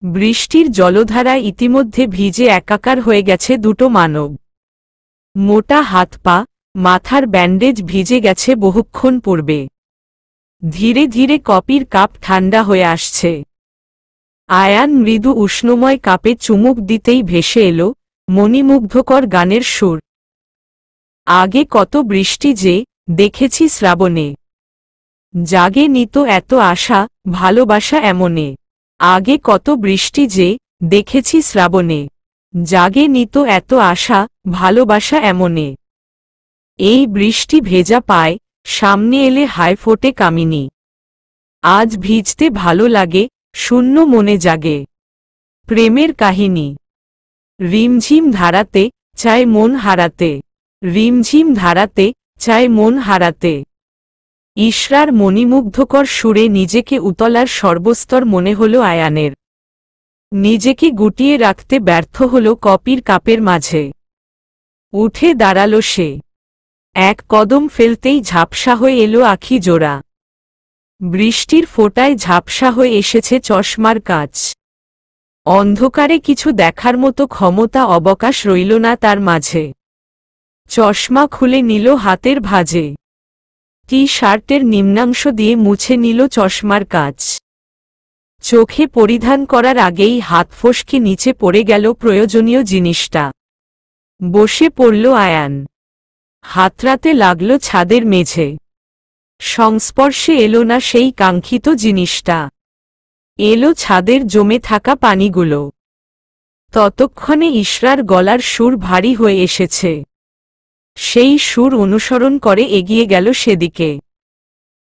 বৃষ্টির জলধারায় ইতিমধ্যে ভিজে একাকার হয়ে গেছে দুটো মানব। মোটা হাত পা, মাথার ব্যান্ডেজ ভিজে গেছে বহুক্ষণ পূর্বে। ধীরে ধীরে কফির কাপ ঠান্ডা হয়ে আসছে। আয়ান মৃদু উষ্ণময় কাপে চুমুক দিতেই ভেসে এলো মণিমুগ্ধকর গানের সুর। আগে কত বৃষ্টি যে দেখেছি শ্রাবণে, জাগে নিত এত আশা ভালোবাসা এমনে। আগে কত বৃষ্টি যে দেখেছি শ্রাবণে, জাগে নিত এত আশা ভালোবাসা এমনে। এই বৃষ্টি ভেজা পায় সামনে এলে হায় ফোটে কামিনী। আজ ভিজতে ভালো লাগে শূন্য মনে জাগে প্রেমের কাহিনী। রিমঝিম ধারাতে চায় মন হারাতে, রিমঝিম ধারাতে চায় মন হারাতে। ইশরার মণিমুগ্ধকর সুরে নিজেকে উতলার সর্বস্তর মনে হল আয়ানের। নিজেকে গুটিয়ে রাখতে ব্যর্থ হল কফির কাপের মাঝে। উঠে দাঁড়াল সে, এক কদম ফেলতেই ঝাপসা হয়ে এলো আখি জোড়া। বৃষ্টির ফোঁটায় ঝাপসা হয়ে এসেছে চশমার কাচ। অন্ধকারে কিছু দেখার মতো ক্ষমতা অবকাশ রইল না তার মাঝে। চশমা খুলে নিল হাতের ভাঁজে, টি শার্টের নিম্নাংশ দিয়ে মুছে নিল চশমার কাচ। চোখে পরিধান করার আগেই হাত ফসকে নিচে পড়ে গেল প্রয়োজনীয় জিনিসটা। বসে পড়ল আয়ান, হাতড়াতে লাগল ছাদের মেঝে। সংস্পর্শে এলো না সেই কাঙ্ক্ষিত জিনিসটা, এলো ছাদের জমে থাকা পানিগুলো। ততক্ষণে ইশরার গলার সুর ভারী হয়ে এসেছে। সেই সুর অনুসরণ করে এগিয়ে গেল সেদিকে।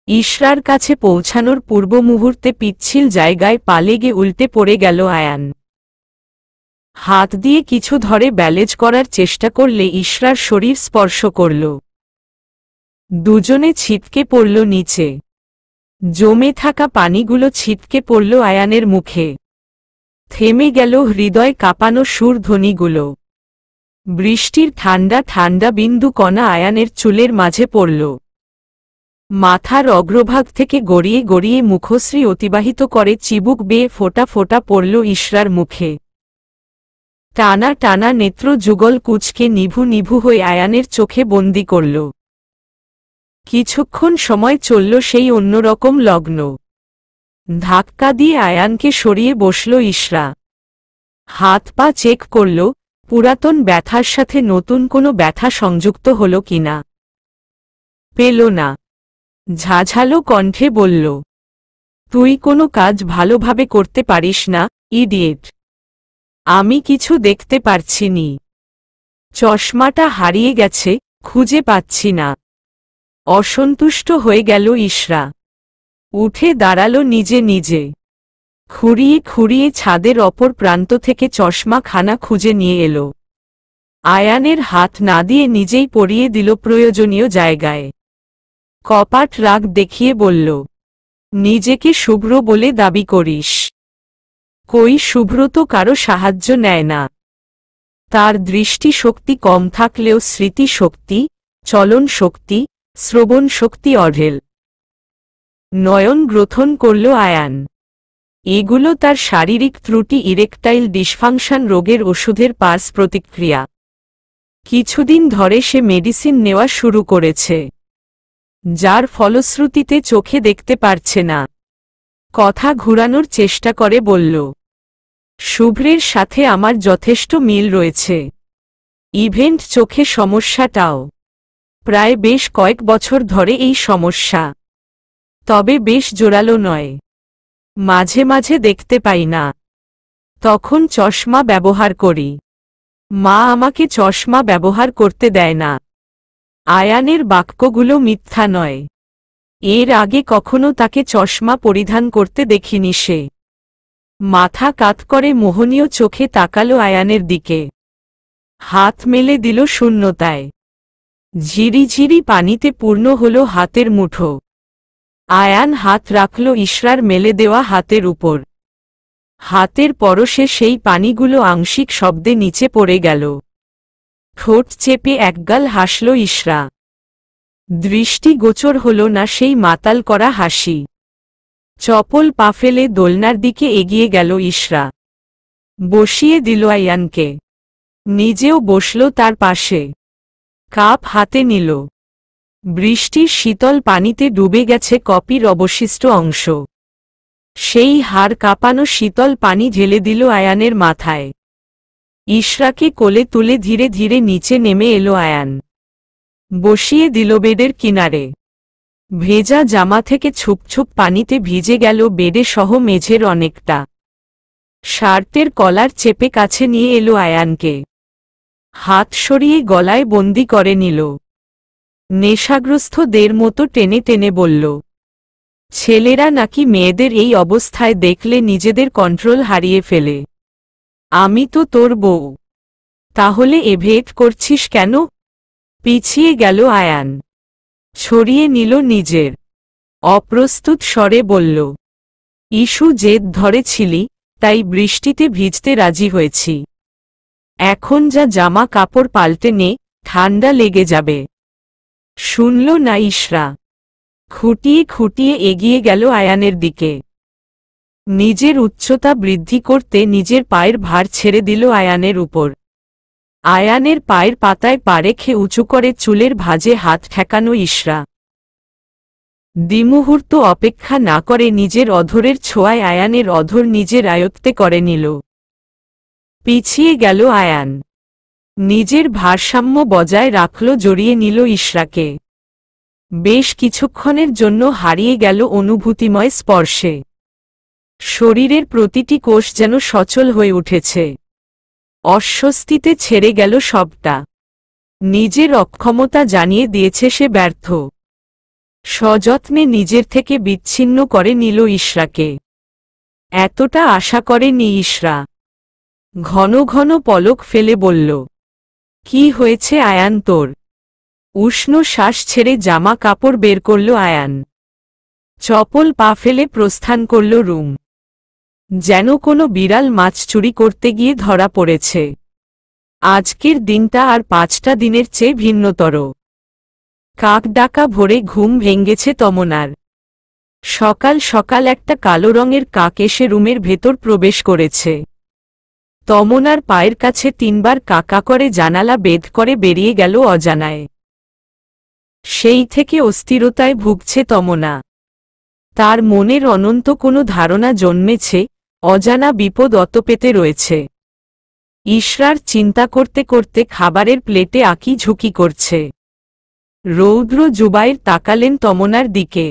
ইশরার কাছে পৌঁছানোর পূর্ব মুহূর্তে পিচ্ছিল জায়গায় পা লেগে উল্টে পড়ে গেল আয়ান। হাত দিয়ে কিছু ধরে ব্যালেন্স করার চেষ্টা করলে ইশরার শরীর স্পর্শ করল। দুজনে ছিটকে পড়ল নিচে। জমে থাকা পানিগুলো ছিটকে পড়ল আয়ানের মুখে। থেমে গেল হৃদয় কাঁপানো সুর ধ্বনিগুলো। বৃষ্টির ঠান্ডা ঠান্ডা বিন্দু কণা আয়ানের চুলের মাঝে পড়ল। মাথার অগ্রভাগ থেকে গড়িয়ে গড়িয়ে মুখশ্রী অতিবাহিত করে চিবুক বেয়ে ফোঁটা ফোঁটা পড়ল ইশরার মুখে। টানা টানা নেত্র যুগল কুঁচকে নিভু নিভু হয়ে আয়ানের চোখে বন্দি করল। কিছুক্ষণ সময় চলল সেই অন্যরকম লগ্ন। ধাক্কা দিয়ে আয়ানকে সরিয়ে বসল ইশরা। হাত পা চেক করল পুরাতন ব্যথার সাথে নতুন কোনো ব্যথা সংযুক্ত হল কিনা। পেল না। ঝাঝালো কণ্ঠে বলল, তুই কোনো কাজ ভালোভাবে করতে পারিস না, ইডিয়েট। আমি কিছু দেখতে পারছি নি। চশমাটা হারিয়ে গেছে, খুঁজে পাচ্ছি না। অসন্তুষ্ট হয়ে গেল ইশরা। উঠে দাঁড়াল নিজে নিজে। খুঁড়িয়ে খুঁড়িয়ে ছাদের অপর প্রান্ত থেকে চশমা খানা খুঁজে নিয়ে এলো। আয়ানের হাত না দিয়ে নিজেই পরিয়ে দিল প্রয়োজনীয় জায়গায়। কপাট রাগ দেখিয়ে বলল, নিজেকে শুভ্র বলে দাবি করিস? কই শুভ্র তো কারো সাহায্য নেয় না। তার দৃষ্টি শক্তি কম থাকলেও স্মৃতি শক্তি, চলন শক্তি, শ্রবণ শক্তি অঢেল। নয়ন গ্রথন করল আয়ান। এগুলো তার শারীরিক ত্রুটি, ইরেকটাইল ডিসফাংশন রোগের ওষুধের পার্শ্ব প্রতিক্রিয়া। কিছুদিন ধরে সে মেডিসিন নেওয়া শুরু করেছে, যার ফলশ্রুতিতে চোখে দেখতে পারছে না। কথা ঘুরানোর চেষ্টা করে বলল, শুভ্রের সাথে আমার যথেষ্ট মিল রয়েছে। ইভেন্ট চোখে সমস্যাটাও। প্রায় বেশ কয়েক বছর ধরে এই সমস্যা, তবে বেশ জোরালো নয়। মাঝে মাঝে দেখতে পাই না, তখন চশমা ব্যবহার করি। মা আমাকে চশমা ব্যবহার করতে দেয় না। আয়ানের বাক্যগুলো মিথ্যা নয়। এর আগে কখনো তাকে চশমা পরিধান করতে দেখিনি সে। মাথা কাত করে মোহনীয় চোখে তাকালো আয়ানের দিকে। হাত মেলে দিল শূন্যতায়। ঝিরিঝিরি পানিতে পূর্ণ হল হাতের মুঠো। আয়ান হাত রাখল ইশরার মেলে দেওয়া হাতের উপর। হাতের পরশে সেই পানিগুলো আংশিক শব্দে নিচে পড়ে গেল। ঠোঁট চেপে একগাল হাসল ইশরা। দৃষ্টি গোচর হল না সেই মাতাল করা হাসি। চপল পা ফেলে দোলনার দিকে এগিয়ে গেল ইশরা। বসিয়ে দিল আয়ানকে। নিজেও বসল তার পাশে। কাপ হাতে নিল। বৃষ্টির শীতল পানিতে ডুবে গেছে কপির অবশিষ্ট অংশ। সেই হাড় কাঁপানো শীতল পানি ঢেলে দিল আয়ানের মাথায়। ইশরাকে কোলে তুলে ধীরে ধীরে নিচে নেমে এলো আয়ান। বসিয়ে দিল বেডের কিনারে। ভেজা জামা থেকে ছুপছুপ পানিতে ভিজে গেল বেডে সহ মেঝের অনেকটা। শার্টের কলার চেপে কাছে নিয়ে এলো আয়ানকে। হাত সরিয়ে গলায় বন্দি করে নিল। নেশাগ্রস্তদের মতো টেনে টেনে বলল, ছেলেরা নাকি মেয়েদের এই অবস্থায় দেখলে নিজেদের কন্ট্রোল হারিয়ে ফেলে। আমি তো তোর বউ, তাহলে এভেট করছিস কেন? পিছিয়ে গেল আয়ান। ছড়িয়ে নিল নিজের। অপ্রস্তুত স্বরে বলল, ইস্যু জেদ ধরেছিলি, তাই বৃষ্টিতে ভিজতে রাজি হয়েছি। এখন যা জামা কাপড় পাল্টে নে, ঠান্ডা লেগে যাবে। শুনল না ইশরা। খুঁটিয়ে খুঁটিয়ে এগিয়ে গেল আয়ানের দিকে। নিজের উচ্চতা বৃদ্ধি করতে নিজের পায়ের ভার ছেড়ে দিল আয়ানের উপর। আয়ানের পায়ের পাতায় পা রেখে উঁচু করে চুলের ভাঁজে হাত ঠেকানো ইশরা। দ্বিমুহূর্ত অপেক্ষা না করে নিজের অধরের ছোঁয়ায় আয়ানের অধর নিজের আয়ত্তে করে নিল। পিছিয়ে গেল আয়ান। নিজের ভারসাম্য বজায় রাখল, জড়িয়ে নিল ইশরাকে। বেশ কিছুক্ষণের জন্য হারিয়ে গেল অনুভূতিময় স্পর্শে। শরীরের প্রতিটি কোষ যেন সচল হয়ে উঠেছে। অস্বস্তিতে ছেড়ে গেল সবটা। নিজের অক্ষমতা জানিয়ে দিয়েছে সে ব্যর্থ। সযত্নে নিজের থেকে বিচ্ছিন্ন করে নিল ইশরাকে। এতটা আশা করেনি ইশরা। ঘন ঘন পলক ফেলে বলল, কি হয়েছে আয়ান তোর? উষ্ণ শ্বাস ছেড়ে জামা কাপড় বের করল আয়ান। চপল পা ফেলে প্রস্থান করল রুম। যেন কোনো বিড়াল মাছ চুরি করতে গিয়ে ধরা পড়েছে। আজকের দিনটা আর 5টা দিনের চেয়ে ভিন্নতর। কাক ডাকা ভোরে ঘুম ভেঙেছে তমনার। সকাল সকাল একটা কালো রঙের কাক এসে রুমের ভেতর প্রবেশ করেছে। তমনার পায়ের কাছে 3বার কাকা করে জানালা বেদ করে বেরিয়ে গেল অজানায়। সেই থেকে অস্থিরতায় ভুগছে তমনা। তার মনের অনন্ত কোনো ধারণা জন্মেছে, অজানা বিপদ অতপেতে রয়েছে। ইশরার চিন্তা করতে করতে খাবারের প্লেটে আঁকি ঝুঁকি করছে। রৌদ্র জুবাইর তাকালেন তমনার দিকে।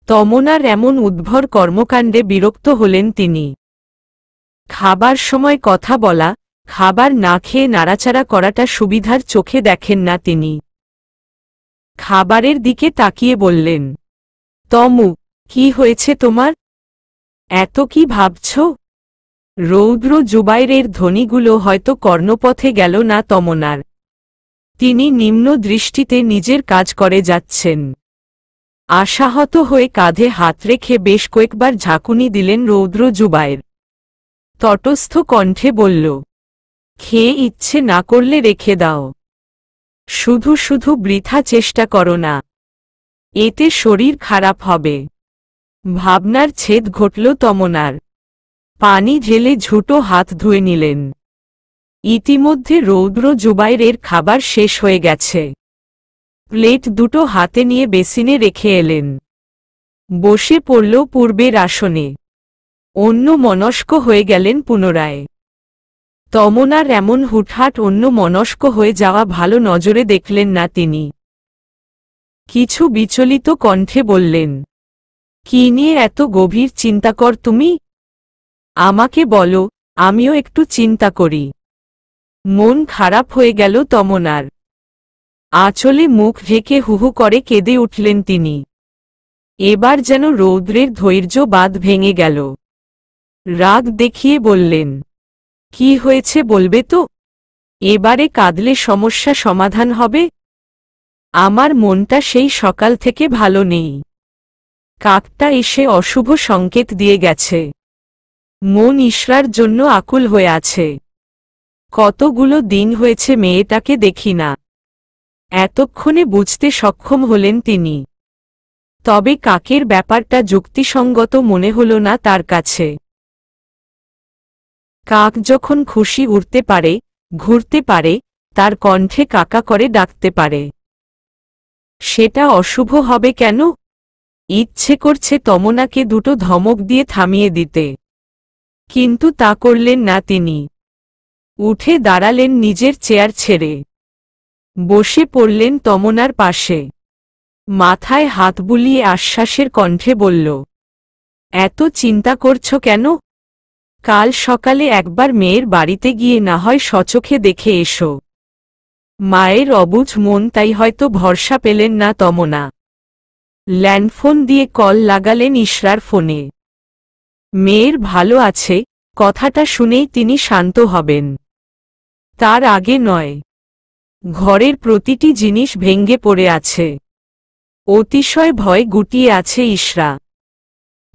তমনার এমন উদ্ভর কর্মকাণ্ডে বিরক্ত হলেন তিনি। খাবার সময় কথা বলা, খাবার না খেয়ে নাড়াচাড়া করাটা সুবিধার চোখে দেখেন না তিনি। খাবারের দিকে তাকিয়ে বললেন, তমু, কি হয়েছে তোমার? এত কি ভাবছ? রৌদ্র জুবাইরের ধ্বনিগুলো হয়তো কর্ণপথে গেল না তমনার। তিনি নিম্ন দৃষ্টিতে নিজের কাজ করে যাচ্ছেন। আশাহত হয়ে কাঁধে হাত রেখে বেশ কয়েকবার ঝাঁকুনি দিলেন রৌদ্র জুবাইর। তটস্থ কণ্ঠে বলল, খেয়ে ইচ্ছে না করলে রেখে দাও। শুধু শুধু বৃথা চেষ্টা করো না, এতে শরীর খারাপ হবে। ভাবনার ছেদ ঘটল তমনার। পানি ঢেলে ঝুটো হাত ধুয়ে নিলেন। ইতিমধ্যে রৌদ্র জুবাইরের খাবার শেষ হয়ে গেছে। প্লেট দুটো হাতে নিয়ে বেসিনে রেখে এলেন। বসে পড়ল পূর্বের আসনে। অন্য মনস্ক হয়ে গেলেন পুনরায়। তমনার এমন হুটহাট অন্য মনস্ক হয়ে যাওয়া ভালো নজরে দেখলেন না তিনি। কিছু বিচলিত কণ্ঠে বললেন, কি নিয়ে এত গভীর চিন্তা কর তুমি? আমাকে বলো, আমিও একটু চিন্তা করি। মন খারাপ হয়ে গেল তমনার। আঁচলে মুখ ঢেকে হুহু করে কেঁদে উঠলেন তিনি। এবার যেন রৌদ্রের ধৈর্য বাঁধ ভেঙে গেল। রাগ দেখিয়ে বললেন, কি হয়েছে বলবে তো? এবারে কাঁদলে সমস্যা সমাধান হবে? আমার মনটা সেই সকাল থেকে ভালো নেই। কাকটা এসে অশুভ সংকেত দিয়ে গেছে। মন ইশরার জন্য আকুল হয়ে আছে। কতগুলো দিন হয়েছে মেয়েটাকে দেখি না। এতক্ষণে বুঝতে সক্ষম হলেন তিনি। তবে কাকের ব্যাপারটা যুক্তিসঙ্গত মনে হল না তার কাছে। কাক যখন খুশি উড়তে পারে, ঘুরতে পারে, তার কণ্ঠে কাকা করে ডাকতে পারে, সেটা অশুভ হবে কেন? ইচ্ছে করছে তমোনাকে দুটো ধমক দিয়ে থামিয়ে দিতে, কিন্তু তা করলেন না তিনি। উঠে দাঁড়ালেন নিজের চেয়ার ছেড়ে, বসে পড়লেন তমোনার পাশে, মাথায় হাত বুলিয়ে আশ্বাসের কণ্ঠে বলল, এত চিন্তা করছো কেন? কাল সকালে একবার মেয়ের বাড়িতে গিয়ে না হয় সচোখে দেখে এসো। মায়ের অবুঝ মন, তাই হয়তো ভরসা পেলেন না তমোনা। ল্যান্ডফোন দিয়ে কল লাগালেন ইশরার ফোনে। মেয়ের ভালো আছে কথাটা শুনেই তিনি শান্ত হবেন, তার আগে নয়। ঘরের প্রতিটি জিনিস ভেঙ্গে পড়ে আছে, অতিশয় ভয় গুটিয়ে আছে ইশরা।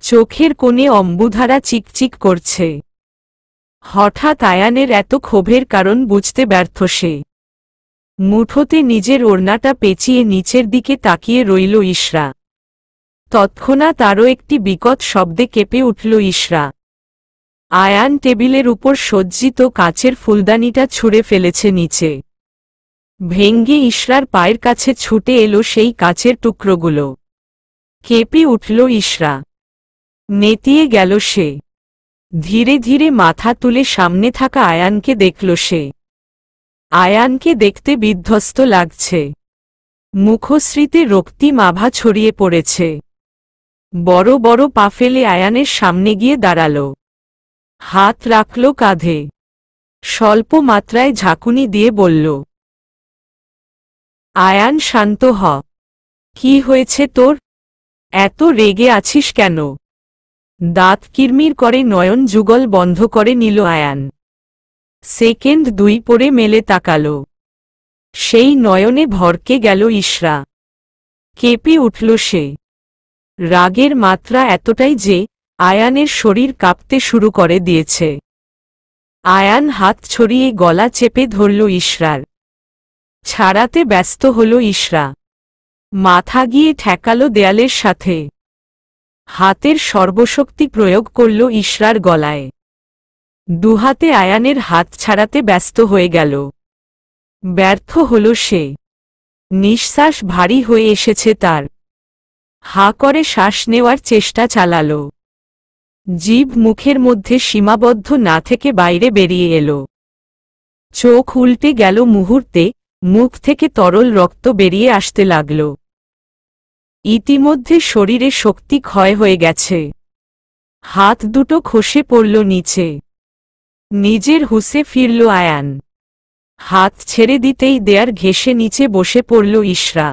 চোখের কোণে অম্বুধারা চিকচিক করছে। হঠাৎ আয়ানের এত ক্ষোভের কারণ বুঝতে ব্যর্থ সে। মুঠোতে নিজের ওড়নাটা পেঁচিয়ে নিচের দিকে তাকিয়ে রইল ইশরা। তৎক্ষণাৎ আরও একটি বিকট শব্দে কেঁপে উঠল ইশরা। আয়ান টেবিলের উপর সজ্জিত কাচের ফুলদানিটা ছুঁড়ে ফেলেছে নিচে। ভেঙ্গে ইশরার পায়ের কাছে ছুটে এলো সেই কাচের টুকরোগুলো। কেঁপে উঠল ইশরা, নেতিয়ে গেল সে। ধীরে ধীরে মাথা তুলে সামনে থাকা আয়ানকে দেখল সে। আয়ানকে দেখতে বিধ্বস্ত লাগছে, মুখশ্রীতে রক্তিম আভা ছড়িয়ে পড়েছে। বড় বড় পা ফেলে আয়ানের সামনে গিয়ে দাঁড়াল, হাত রাখল কাঁধে, স্বল্প মাত্রায় ঝাঁকুনি দিয়ে বলল, আয়ান শান্ত হ। কি হয়েছে তোর? এত রেগে আছিস কেন? দাঁত কিরমির করে নয়ন যুগল বন্ধ করে নিল আয়ান। সেকেন্ড দুই পরে মেলে তাকাল, সেই নয়নে ভরকে গেল ইশরা। কেঁপে উঠল সে। রাগের মাত্রা এতটাই যে আয়ানের শরীর কাঁপতে শুরু করে দিয়েছে। আয়ান হাত ছড়িয়ে গলা চেপে ধরল ইশরার। ছাড়াতে ব্যস্ত হল ইশরা, মাথা গিয়ে ঠেকাল দেয়ালের সাথে। হাতের সর্বশক্তি প্রয়োগ করল ইশরার গলায়। দুহাতে আয়ানের হাত ছাড়াতে ব্যস্ত হয়ে গেল। ব্যর্থ হল সে। নিঃশ্বাস ভারী হয়ে এসেছে তার। হা করে শ্বাস নেওয়ার চেষ্টা চালাল। জিভ মুখের মধ্যে সীমাবদ্ধ না থেকে বাইরে বেরিয়ে এলো। চোখ উল্টে গেল মুহূর্তে, মুখ থেকে তরল রক্ত বেরিয়ে আসতে লাগল। ইতিমধ্যে শরীরে শক্তি ক্ষয় হয়ে গেছে। হাত দুটো খসে পড়ল নিচে। নিজের হুঁশে ফিরল আয়ান। হাত ছেড়ে দিতেই দেয়ার ঘেঁষে নিচে বসে পড়ল ইশরা।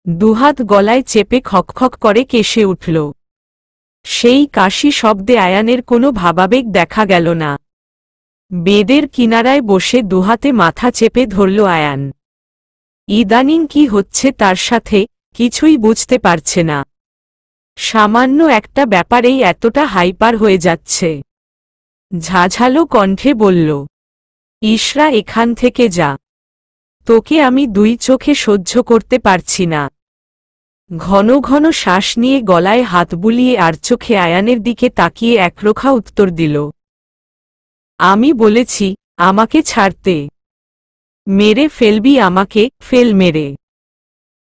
দুহাত গলায় চেপে খকখক করে কেশে উঠল। সেই কাশি শব্দে আয়ানের কোনো ভাবাবেগ দেখা গেল না। বেদের কিনারায় বসে দুহাতে মাথা চেপে ধরল আয়ান। ইদানিং কি হচ্ছে তার সাথে কিছুই বুঝতে পারছে না। সামান্য একটা ব্যাপারেই এতটা হাইপার হয়ে যাচ্ছে। ঝাঝালো কণ্ঠে বলল, ইশরা এখান থেকে যা, তোকে আমি দুই চোখে সহ্য করতে পারছি না। ঘন ঘন শ্বাস নিয়ে গলায় হাত বুলিয়ে আর চোখে আয়ানের দিকে তাকিয়ে একরোখা উত্তর দিল, আমি বলেছি আমাকে ছাড়তে। মেরে ফেলবি আমাকে, ফেল মেরে।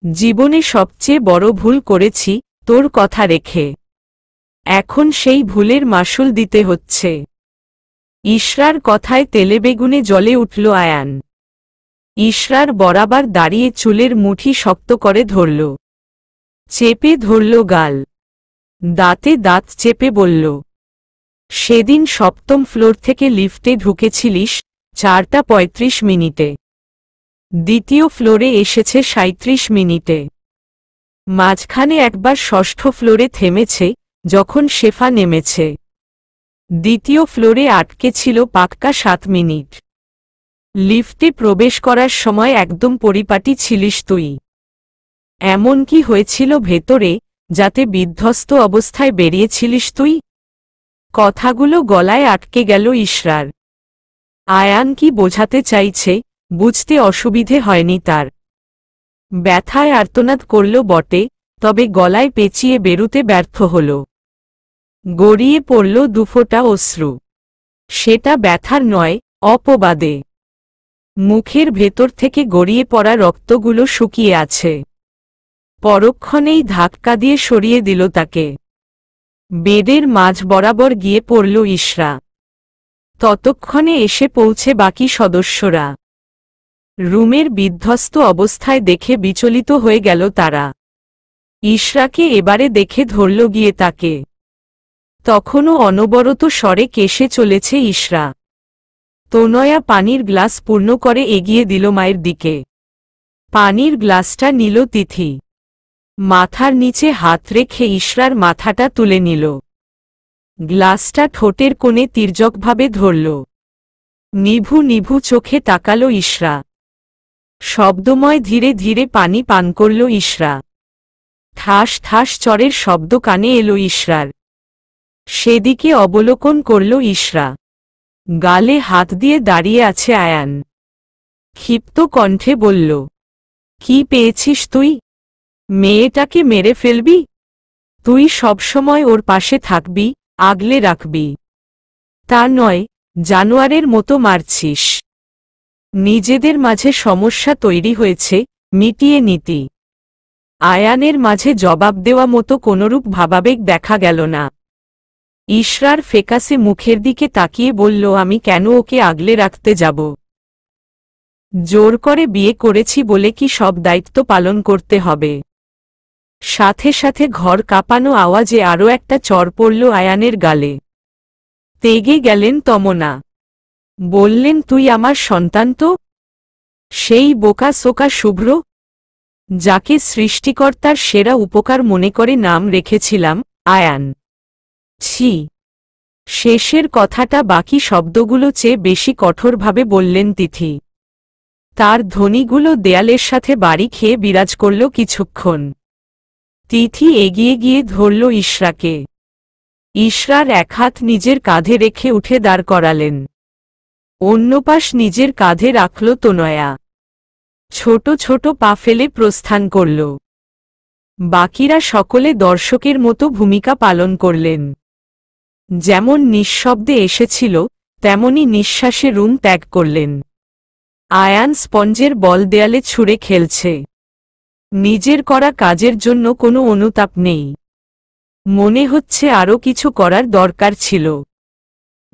জীবনে সবচেয়ে বড় ভুল করেছি তোর কথা রেখে। এখন সেই ভুলের মাসুল দিতে হচ্ছে। ইশরার কথায় তেলেবেগুনে জ্বলে উঠল আয়ান। ইশরার বরাবর দাঁড়িয়ে চুলের মুঠি শক্ত করে ধরল, চেপে ধরল গাল, দাঁতে দাঁত চেপে বলল, সেদিন সপ্তম ফ্লোর থেকে লিফটে ঢুকেছিলিস 4:35 মিনিটে। দ্বিতীয় ফ্লোরে এসেছে 37 মিনিটে। মাঝখানে একবার ষষ্ঠ ফ্লোরে থেমেছে যখন শেফা নেমেছে। দ্বিতীয় ফ্লোরে আটকে ছিল পাক্কা 7 মিনিট। লিফটে প্রবেশ করার সময় একদম পরিপাটি ছিলিস তুই। এমন কি হয়েছিল ভেতরে যাতে বিধ্বস্ত অবস্থায় বেরিয়েছিলিস তুই? কথাগুলো গলায় আটকে গেল ইশরার। আয়ান কি বোঝাতে চাইছে বুঝতে অসুবিধে হয়নি তার। ব্যথায় আর্তনাদ করল বটে, তবে গলায় পেঁচিয়ে বেরুতে ব্যর্থ হল। গড়িয়ে পড়ল দুফোঁটা অশ্রু। সেটা ব্যথার নয়, অপবাদে। মুখের ভেতর থেকে গড়িয়ে পড়া রক্তগুলো শুকিয়ে আছে। পরক্ষণেই ধাক্কা দিয়ে সরিয়ে দিল তাকে। বেডের মাঝ বরাবর গিয়ে পড়ল ইশরা। ততক্ষণে এসে পৌঁছে বাকি সদস্যরা। রুমের বিধ্বস্ত অবস্থায় দেখে বিচলিত হয়ে গেল তারা। ইশরাকে এবারে দেখে ধরল গিয়ে তাকে। তখনও অনবরত স্বরে কেশে চলেছে ইশরা। তনয়া পানির গ্লাস পূর্ণ করে এগিয়ে দিল মায়ের দিকে। পানির গ্লাসটা নিল তিথি। মাথার নিচে হাত রেখে ইশরার মাথাটা তুলে নিল। গ্লাসটা ঠোঁটের কোণে তির্যকভাবে ধরল। নিভু নিভু চোখে তাকাল ইশরা। শব্দময় ধীরে ধীরে পানি পান করল ইশরা। ঠাস ঠাস চরের শব্দ কানে এলো ইশরার। সেদিকে অবলোকন করল ইশরা। গালে হাত দিয়ে দাঁড়িয়ে আছে আয়ান। ক্ষিপ্ত কণ্ঠে বলল, কি পেয়েছিস তুই? মেয়েটাকে মেরে ফেলবি? তুই সবসময় ওর পাশে থাকবি, আগলে রাখবি। তা নয়, জানোয়ারের মতো মারছিস। নিজেদের মাঝে সমস্যা তৈরি হয়েছে, মিটিয়ে নিতি। আয়ানের মাঝে জবাব দেওয়া মতো কোনরূপ ভাবাবেগ দেখা গেল না। ইশরার ফেকাসে মুখের দিকে তাকিয়ে বলল, আমি কেন ওকে আগলে রাখতে যাব? জোর করে বিয়ে করেছি বলে কি সব দায়িত্ব পালন করতে হবে? সাথে সাথে ঘর কাঁপানো আওয়াজে আরও একটা চড় পড়ল আয়ানের গালে। তেগে গেলেন তমনা। বললেন, তুই আমার সন্তান তো? সেই বোকা সোকা শুভ্র, যাকে সৃষ্টিকর্তার সেরা উপকার মনে করে নাম রেখেছিলাম, আয়ান। ছি। শেষের কথাটা বাকি শব্দগুলো চেয়ে বেশি কঠোরভাবে বললেন তিথি। তার ধ্বনিগুলো দেয়ালের সাথে বাড়ি খেয়ে বিরাজ করল কিছুক্ষণ। তিথি এগিয়ে গিয়ে ধরল ইশরাকে। ইশরার এক হাত নিজের কাঁধে রেখে উঠে দাঁড় করালেন। অন্য পাশ নিজের কাঁধে রাখল তনয়া। ছোট ছোট পা ফেলে প্রস্থান করল। বাকিরা সকলে দর্শকের মতো ভূমিকা পালন করলেন। যেমন নিঃশব্দে এসেছিল, তেমনি নিঃশ্বাসে রুম ত্যাগ করলেন। আয়ান স্পঞ্জের বল দেয়ালে ছুঁড়ে খেলছে। নিজের করা কাজের জন্য কোনো অনুতাপ নেই। মনে হচ্ছে আরও কিছু করার দরকার ছিল।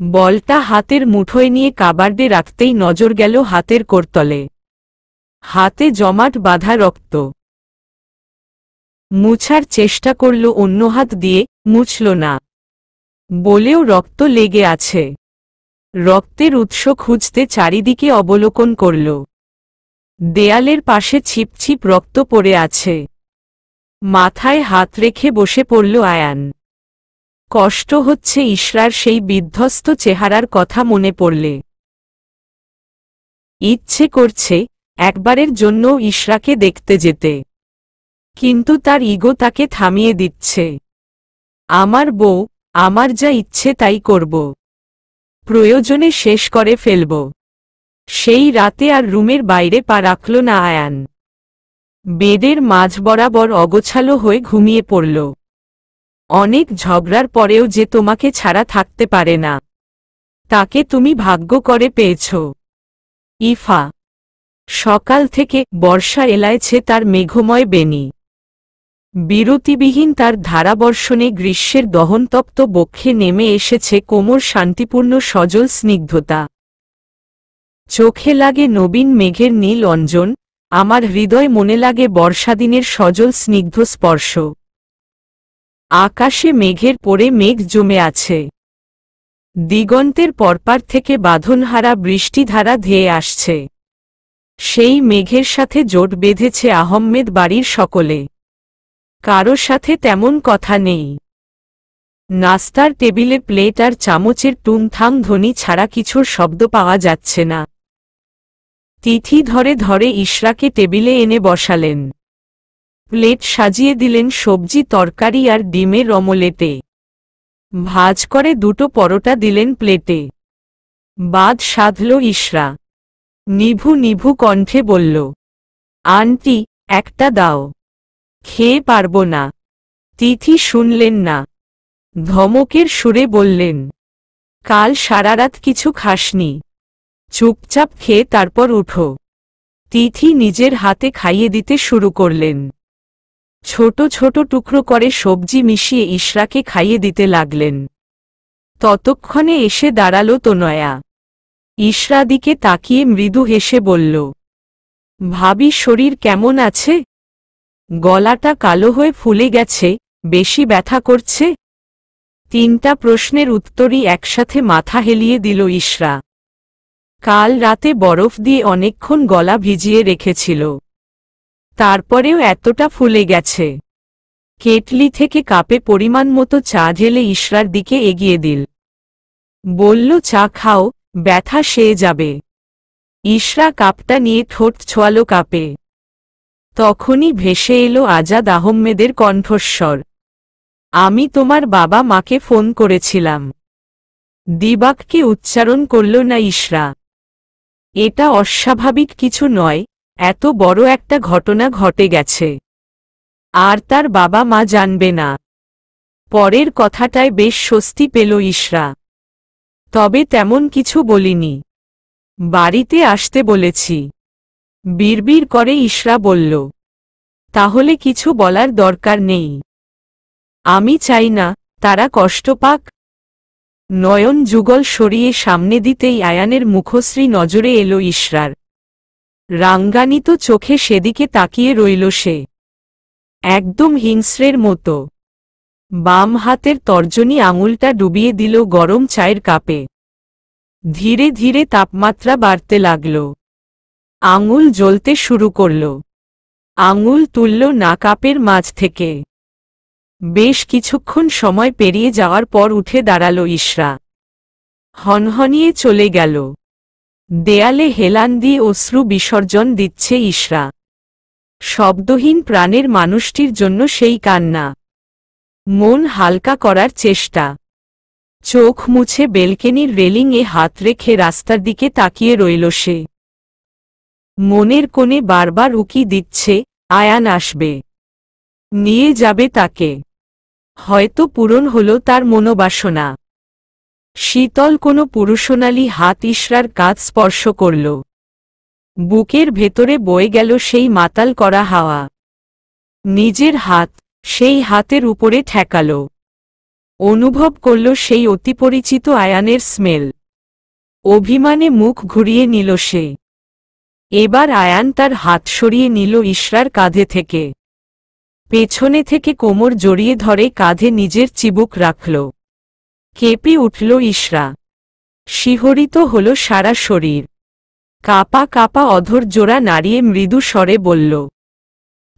বলটা হাতের মুঠোয় নিয়ে কাবার্ডে রাখতেই নজর গেল হাতের করতলে। হাতে জমাট বাঁধা রক্ত। মুছার চেষ্টা করল অন্য হাত দিয়ে, মুছল না। বলেও রক্ত লেগে আছে। রক্তের উৎস খুঁজতে চারিদিকে অবলোকন করল। দেয়ালের পাশে ছিপছিপ রক্ত পড়ে আছে। মাথায় হাত রেখে বসে পড়ল আয়ান। কষ্ট হচ্ছে ইশরার সেই বিধ্বস্ত চেহারার কথা মনে পড়লে। ইচ্ছে করছে একবারের জন্য ইশরাকে দেখতে যেতে, কিন্তু তার ইগো তাকে থামিয়ে দিচ্ছে। আমার বউ, আমার যা ইচ্ছে তাই করব। প্রয়োজনে শেষ করে ফেলব। সেই রাতে আর রুমের বাইরে পা রাখল না আয়ান। বেডের মাঝ বরাবর অগোছালো হয়ে ঘুমিয়ে পড়ল। অনেক ঝগড়ার পরেও যে তোমাকে ছাড়া থাকতে পারে না, তাকে তুমি ভাগ্য করে পেয়েছ। ইফা। সকাল থেকে বর্ষা এলাইছে তার মেঘময় বেনি। বিরতিবিহীন তার ধারাবর্ষণে গ্রীষ্মের দহনতপ্ত বক্ষে নেমে এসেছে কোমর শান্তিপূর্ণ সজল স্নিগ্ধতা। চোখে লাগে নবীন মেঘের নীল অঞ্জন, আমার হৃদয় মনে লাগে বর্ষাদিনের সজল স্নিগ্ধ স্পর্শ। আকাশে মেঘের পরে মেঘ জমে আছে। দিগন্তের পরপার থেকে বাঁধনহারা বৃষ্টিধারা ধেয়ে আসছে। সেই মেঘের সাথে জোট বেঁধেছে আহম্মেদ বাড়ির সকলে। কারো সাথে তেমন কথা নেই। নাস্তার টেবিলে প্লেট আর চামচের টুংথাং ধ্বনি ছাড়া কিছুর শব্দ পাওয়া যাচ্ছে না। তিথি ধরে ধরে ইশরাকে টেবিলে এনে বসালেন। প্লেট সাজিয়ে দিলেন সবজি তরকারি আর ডিমের অমলেটে। ভাজ করে দুটো পরোটা দিলেন প্লেটে। বাদ সাধল ইশরা। নিভু নিভু কণ্ঠে বলল, আন্টি, একটা দাও। খেয়ে পারব না। তিথি শুনলেন না, ধমকের সুরে বললেন, কাল সারারাত কিছু খাসনি, চুপচাপ খেয়ে তারপর উঠো। তিথি নিজের হাতে খাইয়ে দিতে শুরু করলেন। ছোট ছোট টুকরো করে সবজি মিশিয়ে ইশরাকে খাইয়ে দিতে লাগলেন। ততক্ষণে এসে দাঁড়ালো তনয়া। ইশরা দিকে তাকিয়ে মৃদু হেসে বলল, ভাবি শরীর কেমন আছে? গলাটা কালো হয়ে ফুলে গেছে, বেশি ব্যথা করছে? 3টা প্রশ্নের উত্তরই একসাথে মাথা হেলিয়ে দিল ইশরা। কাল রাতে বরফ দিয়ে অনেকক্ষণ গলা ভিজিয়ে রেখেছিল, তারপরেও এতটা ফুলে গেছে। কেটলি থেকে কাপে পরিমাণ মতো চা ঢেলে ইশরার দিকে এগিয়ে দিল। বলল, চা খাও, ব্যথা সেরে যাবে। ইশরা কাপটা নিয়ে ঠোঁট ছোঁয়ালো কাপে। তখনই ভেসে এলো আজাদ আহমেদের কণ্ঠস্বর, আমি তোমার বাবা মাকে ফোন করেছিলাম। দিবাককে উচ্চারণ করল না ইশরা। এটা অস্বাভাবিক কিছু নয়, এত বড় একটা ঘটনা ঘটে গেছে, আর তার বাবা মা জানবে না। পরের কথাটায় বেশ স্বস্তি পেল ইশরা। তবে তেমন কিছু বলিনি, বাড়িতে আসতে বলেছি। বিড়বিড় করে ইশরা বলল, তাহলে কিছু বলার দরকার নেই। আমি চাই না তারা কষ্ট পাক। নয়ন যুগল সরিয়ে সামনে দিতেই আয়ানের মুখশ্রী নজরে এলো ইশরার। রাঙ্গানিত চোখে সেদিকে তাকিয়ে রইল সে, একদম হিংস্রের মতো। বাম হাতের তর্জনী আঙুলটা ডুবিয়ে দিল গরম চায়ের কাপে। ধীরে ধীরে তাপমাত্রা বাড়তে লাগল। আঙুল জ্বলতে শুরু করল। আঙুল তুলল না কাপের মাঝ থেকে। বেশ কিছুক্ষণ সময় পেরিয়ে যাওয়ার পর উঠে দাঁড়াল ইশরা। হনহনিয়ে চলে গেল। দেয়ালে হেলান দিয়ে অশ্রু বিসর্জন দিচ্ছে ইশরা। শব্দহীন প্রাণের মানুষটির জন্য সেই কান্না। মন হালকা করার চেষ্টা। চোখ মুছে বেলকেনির রেলিংয়ে হাত রেখে রাস্তার দিকে তাকিয়ে রইল সে। মনের কোণে বারবার উকি দিচ্ছে, আয়ান আসবে, নিয়ে যাবে তাকে। হয়তো পূরণ হল তার মনোবাসনা। শীতল কোনো পুরুষনালী হাত ইশরার কাঁধ স্পর্শ করল। বুকের ভেতরে বয়ে গেল সেই মাতাল করা হাওয়া। নিজের হাত সেই হাতের উপরে ঠেকাল। অনুভব করল সেই অতিপরিচিত আয়ানের স্মেল। অভিমানে মুখ ঘুরিয়ে নিল সে। এবার আয়ান তার হাত সরিয়ে নিল ইশরার কাঁধে থেকে। পেছনে থেকে কোমর জড়িয়ে ধরে কাঁধে নিজের চিবুক রাখল। কেঁপে উঠল ইশরা। শিহরিত হল সারা শরীর। কাপা কাপা অধর জোড়া নাড়িয়ে মৃদু স্বরে বলল,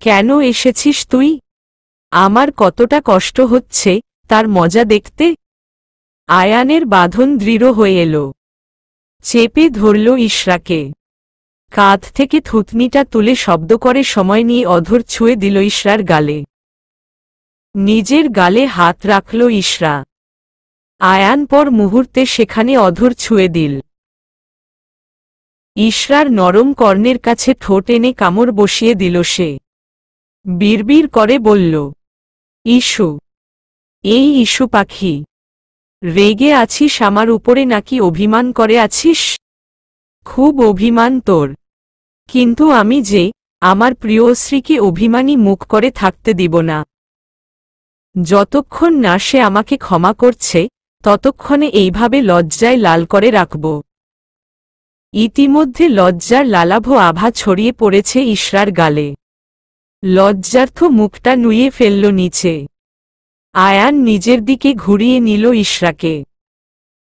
কেন এসেছিস তুই? আমার কতটা কষ্ট হচ্ছে তার মজা দেখতে। আয়ানের বাঁধন দৃঢ় হয়ে এলো। চেপে ধরল ইশরাকে। কাঁধ থেকে থুতনিটা তুলে শব্দ করে সময় নিয়ে অধর ছুঁয়ে দিল ইশরার গালে। নিজের গালে হাত রাখল ইশরা। আয়ান পর মুহূর্তে সেখানে অধর ছুঁয়ে দিল। ইশরার নরম কর্ণের কাছে ঠোঁট এনে কামড় বসিয়ে দিল সে। বিড়বিড় করে বলল, ইস্যু, এই ইস্যু পাখি, রেগে আছিস আমার উপরে নাকি অভিমান করে আছিস? খুব অভিমান তোর, কিন্তু আমি যে আমার প্রিয়শ্রীকে অভিমানী মুখ করে থাকতে দিব না। যতক্ষণ না সে আমাকে ক্ষমা করছে ততক্ষণে এইভাবে লজ্জায় লাল করে রাখব। ইতিমধ্যে লজ্জার লালাভ আভা ছড়িয়ে পড়েছে ইশরার গালে। লজ্জার্থ মুখটা নুয়ে ফেলল নিচে। আয়ান নিজের দিকে ঘুরিয়ে নিল ইশরাকে।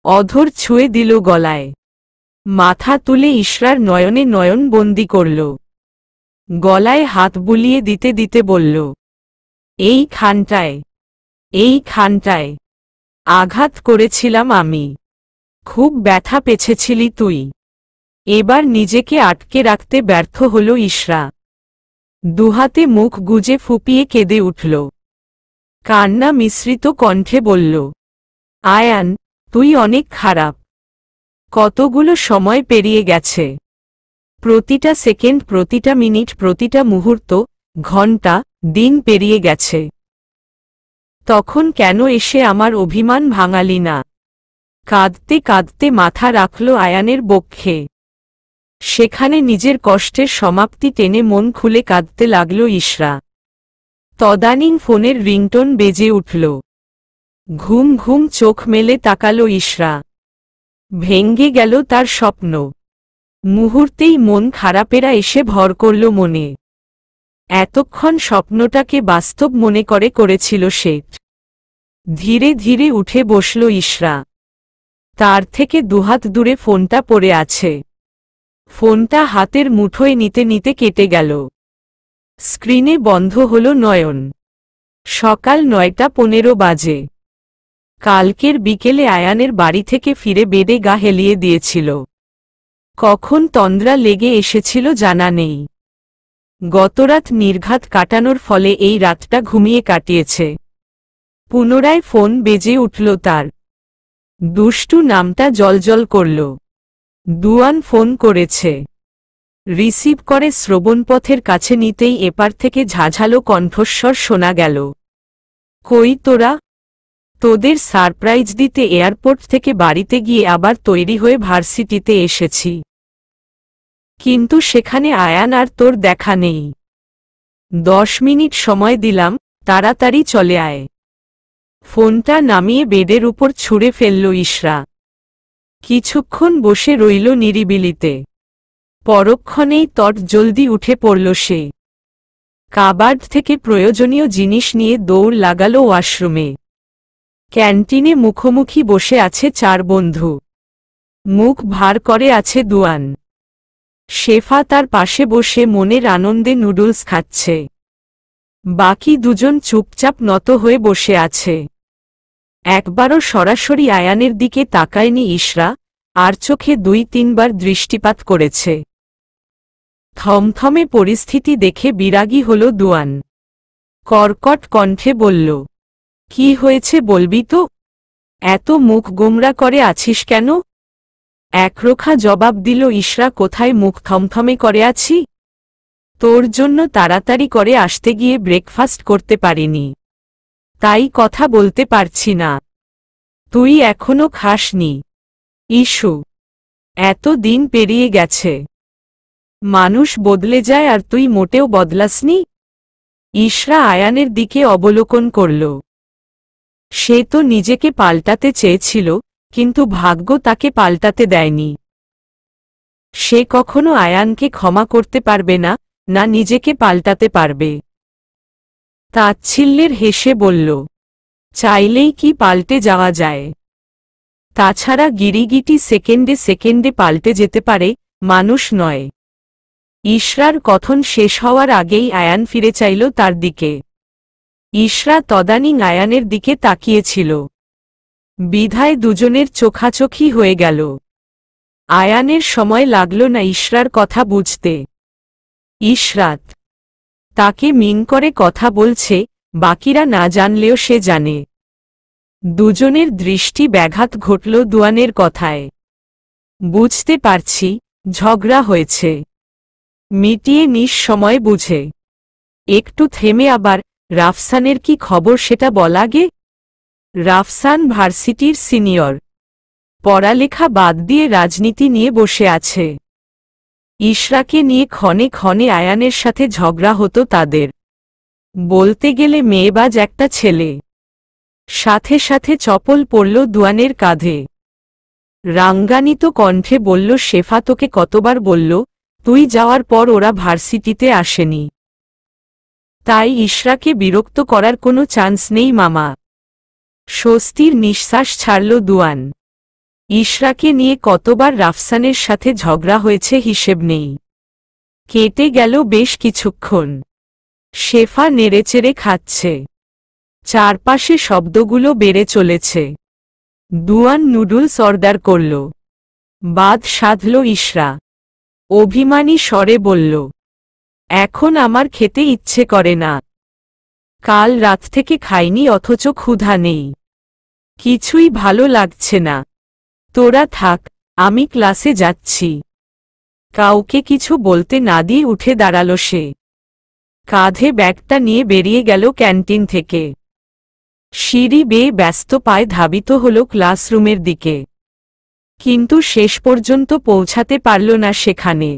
অধর ছুঁয়ে দিল গলায়। মাথা তুলে ইশরার নয়নে নয়ন বন্দি করল। গলায় হাত বুলিয়ে দিতে দিতে বলল, এই খানটায় আঘাত করেছিলাম আমি। খুব ব্যথা পেয়েছিলি তুই। এবার নিজেকে আটকে রাখতে ব্যর্থ হল ইশরা। দুহাতে মুখ গুজে ফুপিয়ে কেঁদে উঠল। কান্না মিশ্রিত কণ্ঠে বলল, আয়ান, তুই অনেক খারাপ। কতগুলো সময় পেরিয়ে গেছে। প্রতিটা সেকেন্ড, প্রতিটা মিনিট, প্রতিটা মুহূর্ত, ঘন্টা দিন পেরিয়ে গেছে, তখন কেন এসে আমার অভিমান ভাঙালি না? কাঁদতে কাঁদতে মাথা রাখল আয়ানের বক্ষে। সেখানে নিজের কষ্টের সমাপ্তি টেনে মন খুলে কাঁদতে লাগল ইশরা। তদানীং ফোনের রিংটোন বেজে উঠল। ঘুম ঘুম চোখ মেলে তাকালো ইশরা। ভেঙ্গে গেল তার স্বপ্ন। মুহূর্তেই মন খারাপেরা এসে ভর করল মনে। এতক্ষণ স্বপ্নটাকে বাস্তব মনে করেছিল সে। ধীরে ধীরে উঠে বসল ইশরা। তার থেকে দুহাত দূরে ফোনটা পড়ে আছে। ফোনটা হাতের মুঠোয় নিতে নিতে কেটে গেল। স্ক্রিনে বন্ধ হল নয়ন। সকাল 9:15 বাজে। কালকের বিকেলে আয়ানের বাড়ি থেকে ফিরে বেডে গা হেলিয়ে দিয়েছিল। কখন তন্দ্রা লেগে এসেছিল জানা নেই। গতরাত নির্ঘাত কাটানোর ফলে এই রাতটা ঘুমিয়ে কাটিয়েছে। পুনরায় ফোন বেজে উঠল তার। দুষ্টু নামটা জ্বলজ্বল করল। দুয়ান ফোন করেছে। রিসিভ করে শ্রবণপথের কাছে নিতেই এপার থেকে ঝাঝালো কণ্ঠস্বর শোনা গেল। কই তোরা? তোদের সারপ্রাইজ দিতে এয়ারপোর্ট থেকে বাড়িতে গিয়ে আবার তৈরি হয়ে ভার্সিটিতে এসেছি, কিন্তু সেখানে আয়ান আর তোর দেখা নেই। 10 মিনিট সময় দিলাম, তাড়াতাড়ি চলে আয়। ফোনটা নামিয়ে বেডের উপর ছুঁড়ে ফেলল ইশরা। কিছুক্ষণ বসে রইল নিরিবিলিতে। পরক্ষণেই জলদি উঠে পড়ল সে। কাবার্ড থেকে প্রয়োজনীয় জিনিস নিয়ে দৌড় লাগালো ওয়াশরুমে। ক্যান্টিনে মুখোমুখি বসে আছে 4 বন্ধু। মুখ ভার করে আছে দুয়ান। শেফা তার পাশে বসে মনের আনন্দে নুডলস খাচ্ছে। বাকি দুজন চুপচাপ নত হয়ে বসে আছে। একবারও সরাসরি আয়ানের দিকে তাকায়নি ইশরা, আর চোখে 2-3 বার দৃষ্টিপাত করেছে। থমথমে পরিস্থিতি দেখে বিরাগী হল দুয়ান। কর্কট কণ্ঠে বলল, কি হয়েছে বলবি তো? এত মুখ গোমরা করে আছিস কেন? একরোখা জবাব দিল ইশরা, কোথায় মুখ থমথমে করে আছি? তোর জন্য তাড়াতাড়ি করে আসতে গিয়ে ব্রেকফাস্ট করতে পারিনি, তাই কথা বলতে পারছি না। তুই এখনো খাসনি? ইস্যু, এত দিন পেরিয়ে গেছে। মানুষ বদলে যায় আর তুই মোটেও বদলাসনি। ইশরা আয়ানের দিকে অবলোকন করল। সে তো নিজেকে পাল্টাতে চেয়েছিল, কিন্তু ভাগ্য তাকে পাল্টাতে দেয়নি। সে কখনো আয়ানকে ক্ষমা করতে পারবে না, না নিজেকে পাল্টাতে পারবে। তাচ্ছিল্যের হেসে বলল, চাইলেই কি পাল্টে যাওয়া যায়? তাছাড়া গিরিগিটি সেকেন্ডে সেকেন্ডে পাল্টে যেতে পারে, মানুষ নয়। ইশরার কথন শেষ হওয়ার আগেই আয়ান ফিরে চাইল তার দিকে। ইশরা তদানীং আয়ানের দিকে তাকিয়েছিল। বিধায় দুজনের চোখাচোখি হয়ে গেল। আয়ানের সময় লাগল না ইশরার কথা বুঝতে। ইশরাত তাকে মিন করে কথা বলছে, বাকিরা না জানলেও সে জানে। দুজনের দৃষ্টি ব্যাঘাত ঘটল দুয়ানের কথায়। বুঝতে পারছি, ঝগড়া হয়েছে। মিটিয়ে নিস সময় বুঝে। একটু থেমে আবার, রাফসানের কি খবর সেটা বলাগে? রাফসান ভার্সিটির সিনিয়র। পড়ালেখা বাদ দিয়ে রাজনীতি নিয়ে বসে আছে। ইশরাকে নিয়ে ক্ষণে ক্ষণে আয়ানের সাথে ঝগড়া হতো তাদের। বলতে গেলে মেয়েবাজ একটা ছেলে। সাথে সাথে চপল পড়ল দুয়ানের কাঁধে। রাঙ্গানিত কণ্ঠে বলল, শেফা তোকে কতবার বলল, তুই যাওয়ার পর ওরা ভার্সিটিতে আসেনি। তাই ইশরাকে বিরক্ত করার কোনো চান্স নেই মামা। স্বস্তির নিঃশ্বাস ছাড়ল দুয়ান। ইশরাকে নিয়ে কতবার রাফসানের সাথে ঝগড়া হয়েছে হিসেব নেই। কেটে গেল বেশ কিছুক্ষণ। শেফা নেড়েচেড়ে খাচ্ছে। চারপাশে শব্দগুলো বেড়ে চলেছে। দুয়ান নুডলস অর্ডার করল। বাদ সাধল ইশরা। অভিমানী স্বরে বলল, এখন আমার খেতে ইচ্ছে করে না। কাল রাত থেকে খাইনি অথচ ক্ষুধা নেই। কিছুই ভালো লাগছে না। তোরা থাক, আমি ক্লাসে যাচ্ছি। কাউকে কিছু বলতে না দিয়ে উঠে দাঁড়াল সে। কাঁধে ব্যাগটা নিয়ে বেরিয়ে গেল ক্যান্টিন থেকে। সিঁড়ি বেয়ে ব্যস্ত পায়ে ধাবিত হল ক্লাসরুমের দিকে, কিন্তু শেষ পর্যন্ত পৌঁছাতে পারল না সেখানে।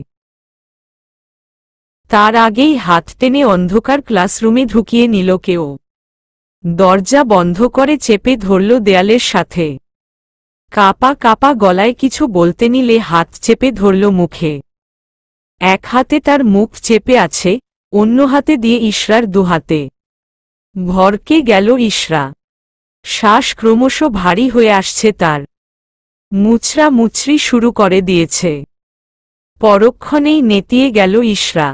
তার আগেই হাত টেনে অন্ধকার ক্লাসরুমে ঢুকিয়ে নিল কেউ। দরজা বন্ধ করে চেপে ধরল দেয়ালের সাথে। কাপা কাপা গলায় কিছু বলতে নিলে হাত চেপে ধরল মুখে। এক হাতে তার মুখ চেপে আছে, অন্য হাতে দিয়ে ইশরার দুহাতে। ভরকে গেল ইশরা। শ্বাস ক্রমশ ভারী হয়ে আসছে তার। মুচড়া মুচড়ি শুরু করে দিয়েছে। পরক্ষণেই নেতিয়ে গেল ইশরা।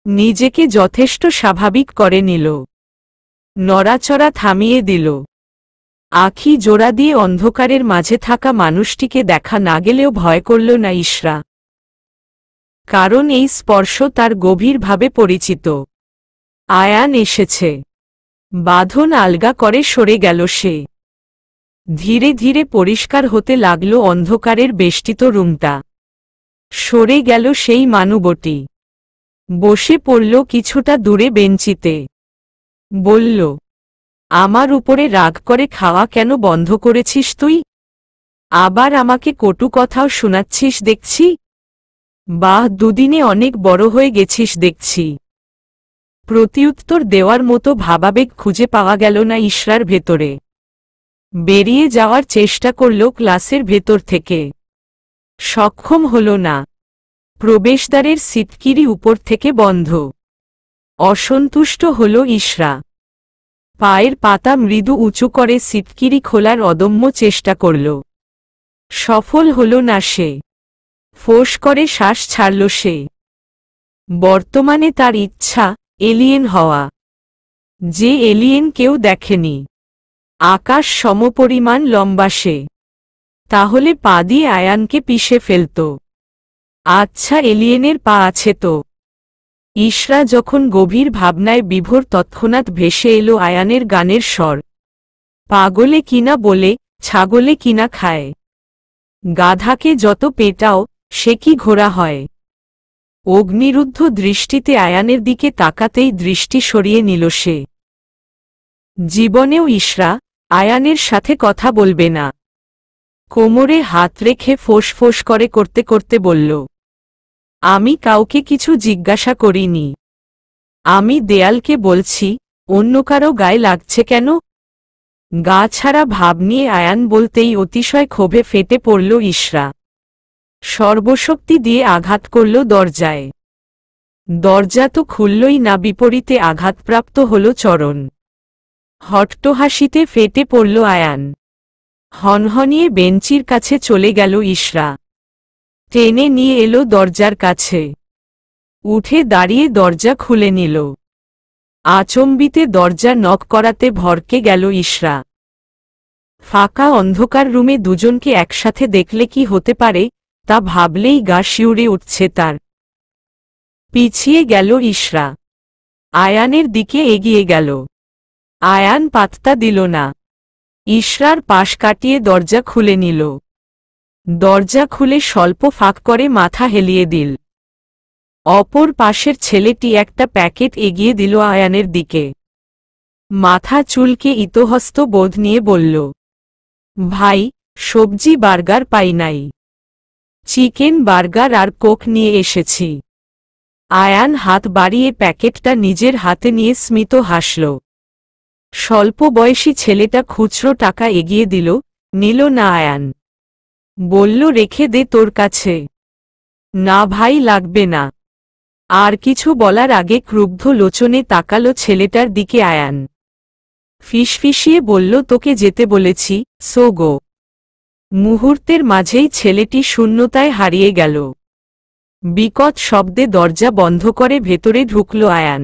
নিজেকে যথেষ্ট স্বাভাবিক করে নিল। নড়াচড়া থামিয়ে দিল। আঁখি জোড়া দিয়ে অন্ধকারের মাঝে থাকা মানুষটিকে দেখা না গেলেও ভয় করল না ইশরা। কারণ এই স্পর্শ তার গভীরভাবে পরিচিত। আয়ান এসেছে। বাঁধন আলগা করে সরে গেল সে। ধীরে ধীরে পরিষ্কার হতে লাগল অন্ধকারের বেষ্টিত রুমটা। সরে গেল সেই মানুবটি। বসে পড়ল কিছুটা দূরে বেঞ্চিতে। বলল, আমার উপরে রাগ করে খাওয়া কেন বন্ধ করেছিস তুই? আবার আমাকে কটু কথাও শোনাচ্ছিস দেখছি। বাহ, দুদিনে অনেক বড় হয়ে গেছিস দেখছি। প্রতিউত্তর দেওয়ার মতো ভাবাবেগ খুঁজে পাওয়া গেল না ইশরার ভেতরে। বেরিয়ে যাওয়ার চেষ্টা করল ক্লাসের ভেতর থেকে। সক্ষম হল না। প্রবেশদ্বারের সিটকিরি উপর থেকে বন্ধ। অসন্তুষ্ট হল ইশরা। পায়ের পাতা মৃদু উঁচু করে সিটকিরি খোলার অদম্য চেষ্টা করল। সফল হল না সে। ফোঁস করে শ্বাস ছাড়ল সে। বর্তমানে তার ইচ্ছা এলিয়েন হওয়া। যে এলিয়েন কেউ দেখেনি। আকাশ সমপরিমাণ লম্বা সে। তাহলে পা দিয়ে আয়ানকে পিষে ফেলত। আচ্ছা, এলিয়েনের পা আছে তো। ইশরা যখন গভীর ভাবনায় বিভোর তৎক্ষণাৎ ভেসে এলো আয়ানের গানের স্বর। পাগলে কিনা বলে, ছাগলে কিনা খায়। গাধাকে যত পেটাও, সে কি ঘোড়া হয়। অগ্নিরুদ্ধ দৃষ্টিতে আয়ানের দিকে তাকাতেই দৃষ্টি সরিয়ে নিল সে। জীবনেও ইশরা আয়ানের সাথে কথা বলবে না। কোমরে হাত রেখে ফোঁস করে করতে করতে বলল, আমি কাউকে কিছু জিজ্ঞাসা করিনি। আমি দেয়ালকে বলছি, অন্য কারো গায়ে লাগছে কেন? গা ছাড়া ভাব নিয়ে আয়ান বলতেই অতিশয় ক্ষোভে ফেটে পড়ল ইশরা। সর্বশক্তি দিয়ে আঘাত করল দরজায়। দরজা তো খুললই না, বিপরীতে আঘাতপ্রাপ্ত হল চরণ। হট্টহাসিতে ফেটে পড়ল আয়ান। হনহনিয়ে বেঞ্চির কাছে চলে গেল ইশরা। টেনে নিয়ে এলো দরজার কাছে। উঠে দাঁড়িয়ে দরজা খুলে নিল। আচম্বিতে দরজা নক করাতে ভরকে গেল ইশরা। ফাঁকা অন্ধকার রুমে দুজনকে একসাথে দেখলে কি হতে পারে, তা ভাবলেই গা শিউরে উঠছে তার। পিছিয়ে গেল ইশরা। আয়ানের দিকে এগিয়ে গেল। আয়ান পাত্তা দিল না। ইশরার পাশ কাটিয়ে দরজা খুলে নিল। দরজা খুলে স্বল্প ফাঁক করে মাথা হেলিয়ে দিল। অপর পাশের ছেলেটি একটা প্যাকেট এগিয়ে দিল আয়ানের দিকে। মাথা চুলকে ইতহস্ত বোধ নিয়ে বলল, ভাই, সবজি বার্গার পাই নাই। চিকেন বার্গার আর কোক নিয়ে এসেছি। আয়ান হাত বাড়িয়ে প্যাকেটটা নিজের হাতে নিয়ে স্মিত হাসল। স্বল্প বয়সী ছেলেটা খুচরো টাকা এগিয়ে দিল, নিল না আয়ান। বলল, রেখে দে তোর কাছে। না ভাই, লাগবে না। আর কিছু বলার আগে ক্রুব্ধ লোচনে তাকালো ছেলেটার দিকে আয়ান। ফিসফিসিয়ে বলল, তোকে যেতে বলেছি, সো গো। মুহূর্তের মাঝেই ছেলেটি শূন্যতায় হারিয়ে গেল। বিকট শব্দে দরজা বন্ধ করে ভেতরে ঢুকল আয়ান।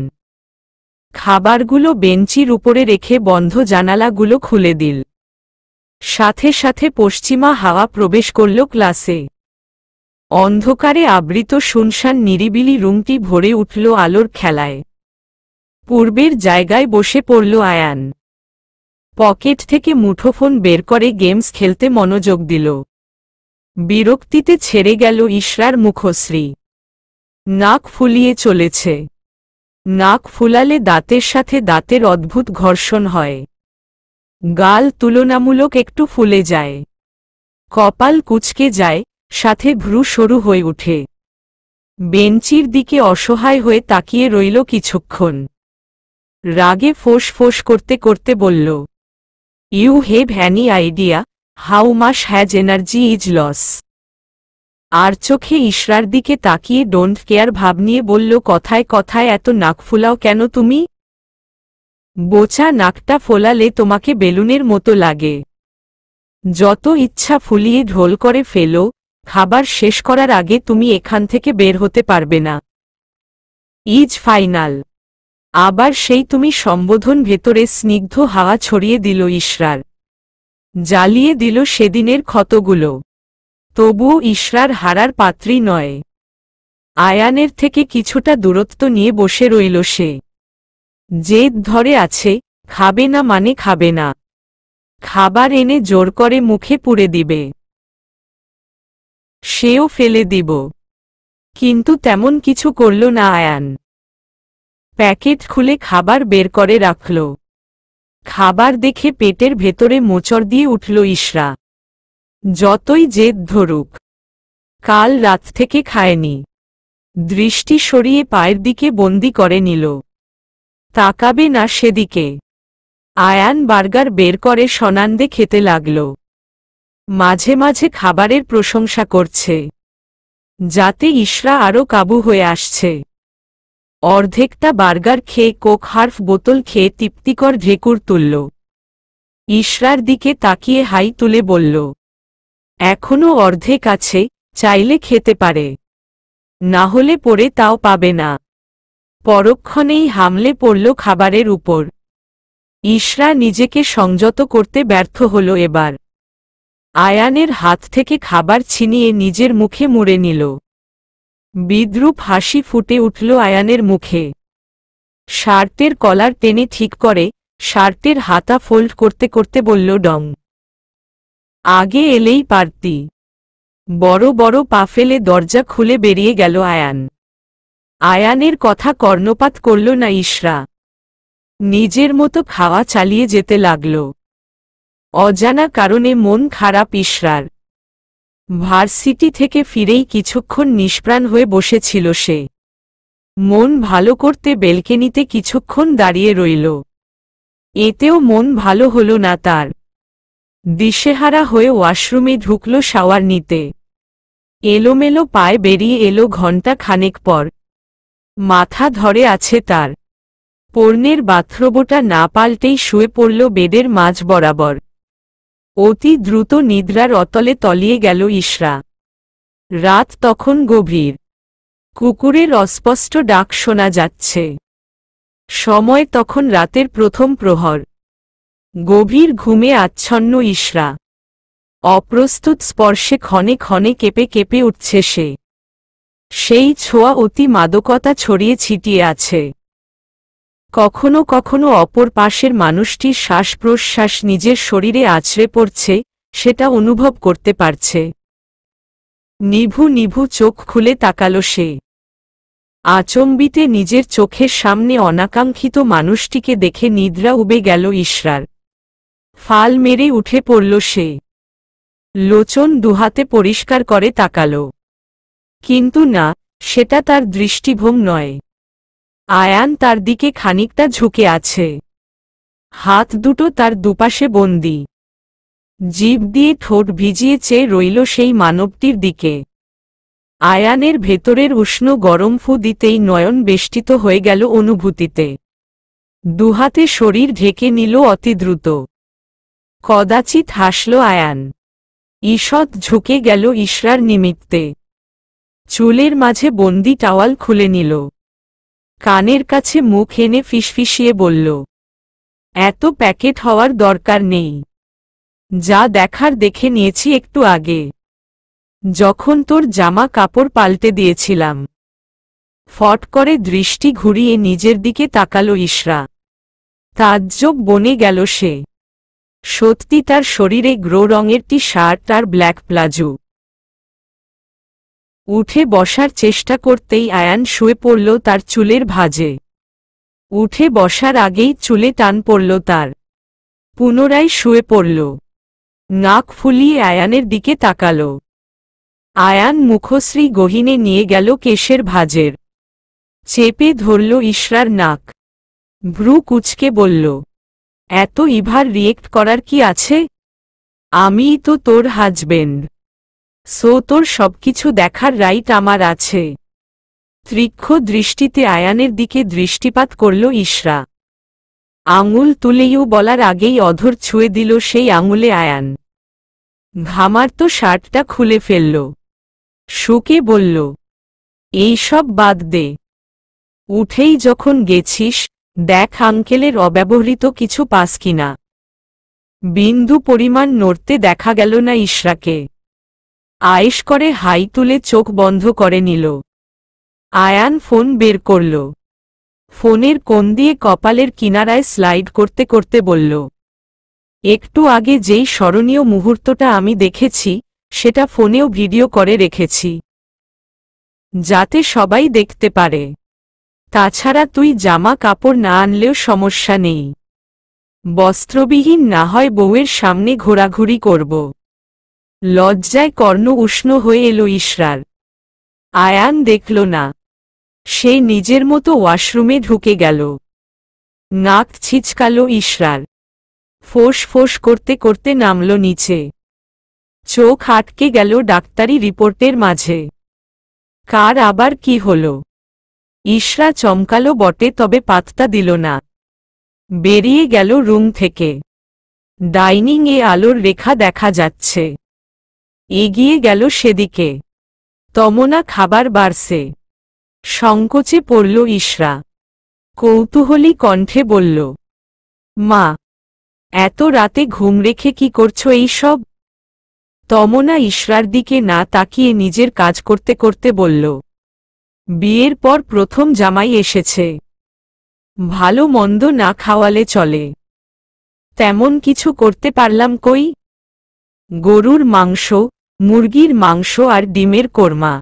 খাবারগুলো বেঞ্চির উপরে রেখে বন্ধ জানালাগুলো খুলে দিল। সাথে সাথে পশ্চিমা হাওয়া প্রবেশ করল ক্লাসে। অন্ধকারে আবৃত শুনশান নিরিবিলি রুমটি ভরে উঠল আলোর খেলায়। পূর্বের জায়গায় বসে পড়ল আয়ান। পকেট থেকে মুঠোফোন বের করে গেমস খেলতে মনোযোগ দিল। বিরক্তিতে ছেড়ে গেল ইশরার মুখশ্রী। নাক ফুলিয়ে চলেছে। নাক ফুলালে দাঁতের সাথে দাঁতের অদ্ভুত ঘর্ষণ হয়। গাল তুলনামূলক একটু ফুলে যায়। কপাল কুঁচকে যায়, সাথে ভ্রু সরু হয়ে ওঠে। বেঞ্চির দিকে অসহায় হয়ে তাকিয়ে রইল কিছুক্ষণ। রাগে ফোঁস ফোঁস করতে করতে বলল, you have any idea how much has energy is loss? আর চোখে ইশরার দিকে তাকিয়ে ডোন্ট কেয়ার ভাব নিয়ে বলল, কথায় কথায় এত নাক ফুলাও কেন তুমি? বোচা নাকটা ফোলালে তোমাকে বেলুনের মতো লাগে। যত ইচ্ছা ফুলিয়ে ঢোল করে ফেলো, খাবার শেষ করার আগে তুমি এখান থেকে বের হতে পারবে না। Is final. আবার সেই তুমি সম্বোধন ভেতরে স্নিগ্ধ হাওয়া ছড়িয়ে দিল ইশরার। জ্বালিয়ে দিল সেদিনের ক্ষতগুলো। তবুও ইশরার হারার পাত্রী নয়। আয়ানের থেকে কিছুটা দূরত্ব নিয়ে বসে রইল সে। জেদ ধরে আছে, খাবে না মানে খাবে না। খাবার এনে জোর করে মুখে পুরে দিবে, সেও ফেলে দিব। কিন্তু তেমন কিছু করল না আয়ান। প্যাকেট খুলে খাবার বের করে রাখল। খাবার দেখে পেটের ভেতরে মোচড় দিয়ে উঠল ইশরা। যতই জেদ ধরুক, কাল রাত থেকে খায়নি। দৃষ্টি সরিয়ে পায়ের দিকে বন্দি করে নিল। তাকাবে না সেদিকে। আয়ান বার্গার বের করে সনান্দে খেতে লাগল। মাঝে মাঝে খাবারের প্রশংসা করছে, যাতে ইশরা আরও কাবু হয়ে আসছে। অর্ধেকটা বার্গার খেয়ে কোক হার্ফ বোতল খেয়ে তৃপ্তিকর ঢেকুর তুলল। ইশরার দিকে তাকিয়ে হাই তুলে বলল, এখনও অর্ধেক আছে, চাইলে খেতে পারে, না হলে পড়ে তাও পাবে না। পরক্ষণেই হামলে পড়ল খাবারের উপর। ইশরা নিজেকে সংযত করতে ব্যর্থ হল এবার। আয়ানের হাত থেকে খাবার ছিনিয়ে নিজের মুখে মুড়ে নিল। বিদ্রূপ হাসি ফুটে উঠল আয়ানের মুখে। শার্টের কলার টেনে ঠিক করে শার্টের হাতা ফোল্ড করতে করতে বলল, ডং, আগে এলেই পারতি। বড় বড় পা ফেলে দরজা খুলে বেরিয়ে গেল আয়ান। আয়ানের কথা কর্ণপাত করল না ইশরা। নিজের মতো খাওয়া চালিয়ে যেতে লাগল। অজানা কারণে মন খারাপ ইশরার। ভার্সিটি থেকে ফিরেই কিছুক্ষণ নিষ্প্রাণ হয়ে বসেছিল সে। মন ভালো করতে বেলকেনিতে কিছুক্ষণ দাঁড়িয়ে রইল। এতেও মন ভালো হল না তার। দিশেহারা হয়ে ওয়াশরুমে ঢুকল শাওয়ার নিতে। এলোমেলো পায়ে বেরিয়ে এলো ঘণ্টা খানেক পর। মাথা ধরে আছে তার। পর্ণের বাথরোবটা না পাল্টেই শুয়ে পড়ল বেডের মাঝ বরাবর। অতি দ্রুত নিদ্রার অতলে তলিয়ে গেল ইশরা। রাত তখন গভীর। কুকুরের অস্পষ্ট ডাক শোনা যাচ্ছে। সময় তখন রাতের প্রথম প্রহর। গভীর ঘুমে আচ্ছন্ন ইশরা। অপ্রস্তুত স্পর্শে ক্ষণে ক্ষণে কেঁপে কেঁপে উঠছে সে। সেই ছোঁয়া অতি মাদকতা ছড়িয়ে ছিটিয়ে আছে। কখনো কখনো অপর পাশের মানুষটির শ্বাস প্রশ্বাস নিজের শরীরে আছড়ে পড়ছে, সেটা অনুভব করতে পারছে। নিভু নিভু চোখ খুলে তাকালো সে। আচম্বিতে নিজের চোখের সামনে অনাকাঙ্ক্ষিত মানুষটিকে দেখে নিদ্রা উবে গেল ইশরার। ফাল মেরে উঠে পড়ল সে। লোচন দুহাতে পরিষ্কার করে তাকালো। কিন্তু না, সেটা তার দৃষ্টিভঙ্গ নয়। আয়ান তার দিকে খানিকটা ঝুঁকে আছে। হাত দুটো তার দুপাশে বন্দি। জিভ দিয়ে ঠোঁট ভিজিয়ে চেয়ে রইল সেই মানবটির দিকে। আয়ানের ভেতরের উষ্ণ গরম ফু দিতেই নয়ন বেষ্টিত হয়ে গেল অনুভূতিতে। দুহাতে শরীর ঢেকে নিল অতি দ্রুত। কদাচিৎ হাসল আয়ান। ঈষৎ ঝুঁকে গেল ইশরার নিমিত্তে। চুলের মাঝে বন্দি টাওয়াল খুলে নিল। কানের কাছে মুখ এনে ফিসফিসিয়ে বলল, এত প্যাকেট হওয়ার দরকার নেই। যা দেখার দেখে নিয়েছি একটু আগে, যখন তোর জামা কাপড় পাল্টে দিয়েছিলাম। ফট করে দৃষ্টি ঘুরিয়ে নিজের দিকে তাকালো ইশরা। তাজ্জব বনে গেল সে। সত্যি তার শরীরে গ্রো রঙের টি শার্ট আর ব্ল্যাক প্লাজো। উঠে বসার চেষ্টা করতেই আয়ান শুয়ে পড়ল তার চুলের ভাঁজে। উঠে বসার আগেই চুলে টান পড়ল তার। পুনরায় শুয়ে পড়ল। নাক ফুলিয়ে আয়ানের দিকে তাকাল। আয়ান মুখশ্রী গহীনে নিয়ে গেল কেশের ভাঁজের। চেপে ধরল ইশরার নাক। ভ্রু কুঁচকে বলল, এত ইভার রিয়েক্ট করার কি আছে? আমিই তো তোর হাজবেন্ড, সো তোর সবকিছু দেখার রাইট আমার আছে। তীক্ষ্ণ দৃষ্টিতে আয়ানের দিকে দৃষ্টিপাত করল ইশরা। আঙুল তুলেও বলার আগেই অধর ছুঁয়ে দিল সেই আঙুলে আয়ান। ঘামার তো শার্টটা খুলে ফেলল। শুকে বলল, এই সব বাদ দে। উঠেই যখন গেছিস, দেখ আঙ্কেলের অব্যবহৃত কিছু পাস কিনা। বিন্দু পরিমাণ নড়তে দেখা গেল না ইশরাকে। আয়েশ করে হাই তুলে চোখ বন্ধ করে নিল। আয়ান ফোন বের করল। ফোনের কোণ দিয়ে কপালের কিনারায় স্লাইড করতে করতে বলল, একটু আগে যেই স্মরণীয় মুহূর্তটা আমি দেখেছি, সেটা ফোনেও ভিডিও করে রেখেছি, যাতে সবাই দেখতে পারে। তাছাড়া তুই জামা কাপড় না আনলেও সমস্যা নেই। বস্ত্রবিহীন না হয় বউয়ের সামনে ঘোরাঘুরি করব। লজ্জায় কর্ণ উষ্ণ হয়ে এলো ইশরার। আয়ান দেখল না। সে নিজের মতো ওয়াশরুমে ঢুকে গেল। নাক ছিচকাল ইশরার। ফোঁস ফোঁস করতে করতে নামল নিচে। চোখ আটকে গেল ডাক্তারি রিপোর্টের মাঝে। কার আবার কি হল? ইশরা চমকালো বটে, তবে পাত্তা দিল না। বেরিয়ে গেল রুম থেকে। ডাইনিং এ আলোর রেখা দেখা যাচ্ছে। এগিয়ে গেল সেদিকে। তমনা খাবার বাড়ছে। সংকোচে পড়ল ইশরা। কৌতূহলী কণ্ঠে বলল, মা, এত রাতে ঘুম রেখে কি করছো এই সব? তমনা ইশরার দিকে না তাকিয়ে নিজের কাজ করতে করতে বলল, বিয়ের পর প্রথম জামাই এসেছে। ভালো মন্দ না খাওয়ালে চলে। তেমন কিছু করতে পারলাম কই? গরুর মাংস, মুরগির মাংস আর ডিমের কোরমা।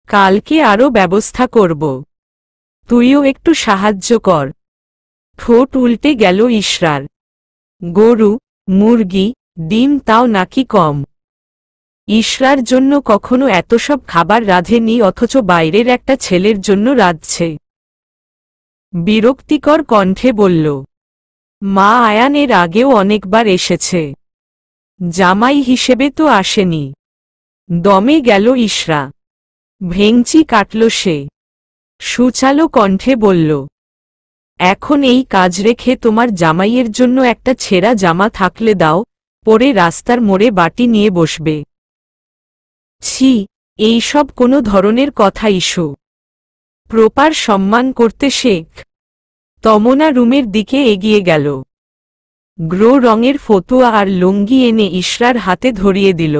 কালকে আরও ব্যবস্থা করব। তুইও একটু সাহায্য কর। ঠোঁট উল্টে গেল ইশরার। গরু, মুরগি, ডিম, তাও নাকি কম? ইশরার জন্য কখনো এত সব খাবার রাঁধেনি, অথচ বাইরের একটা ছেলের জন্য রাঁধছে। বিরক্তিকর কণ্ঠে বলল, মা, আয়ান এর আগেও অনেকবার এসেছে। জামাই হিসেবে তো আসেনি। দমে গেল ইশরা। ভেংচি কাটল সে। সুচালো কণ্ঠে বলল, এখন এই কাজ রেখে তোমার জামাইয়ের জন্য একটা ছেঁড়া জামা থাকলে দাও, পরে রাস্তার মোড়ে বাটি নিয়ে বসবে। ছি, এই সব কোনো ধরনের কথা ইস্যু। প্রপার সম্মান করতে শেখ। তমনা রুমের দিকে এগিয়ে গেল। গ্রো রঙের ফতুয়া আর লুঙ্গি এনে ইশরার হাতে ধরিয়ে দিল।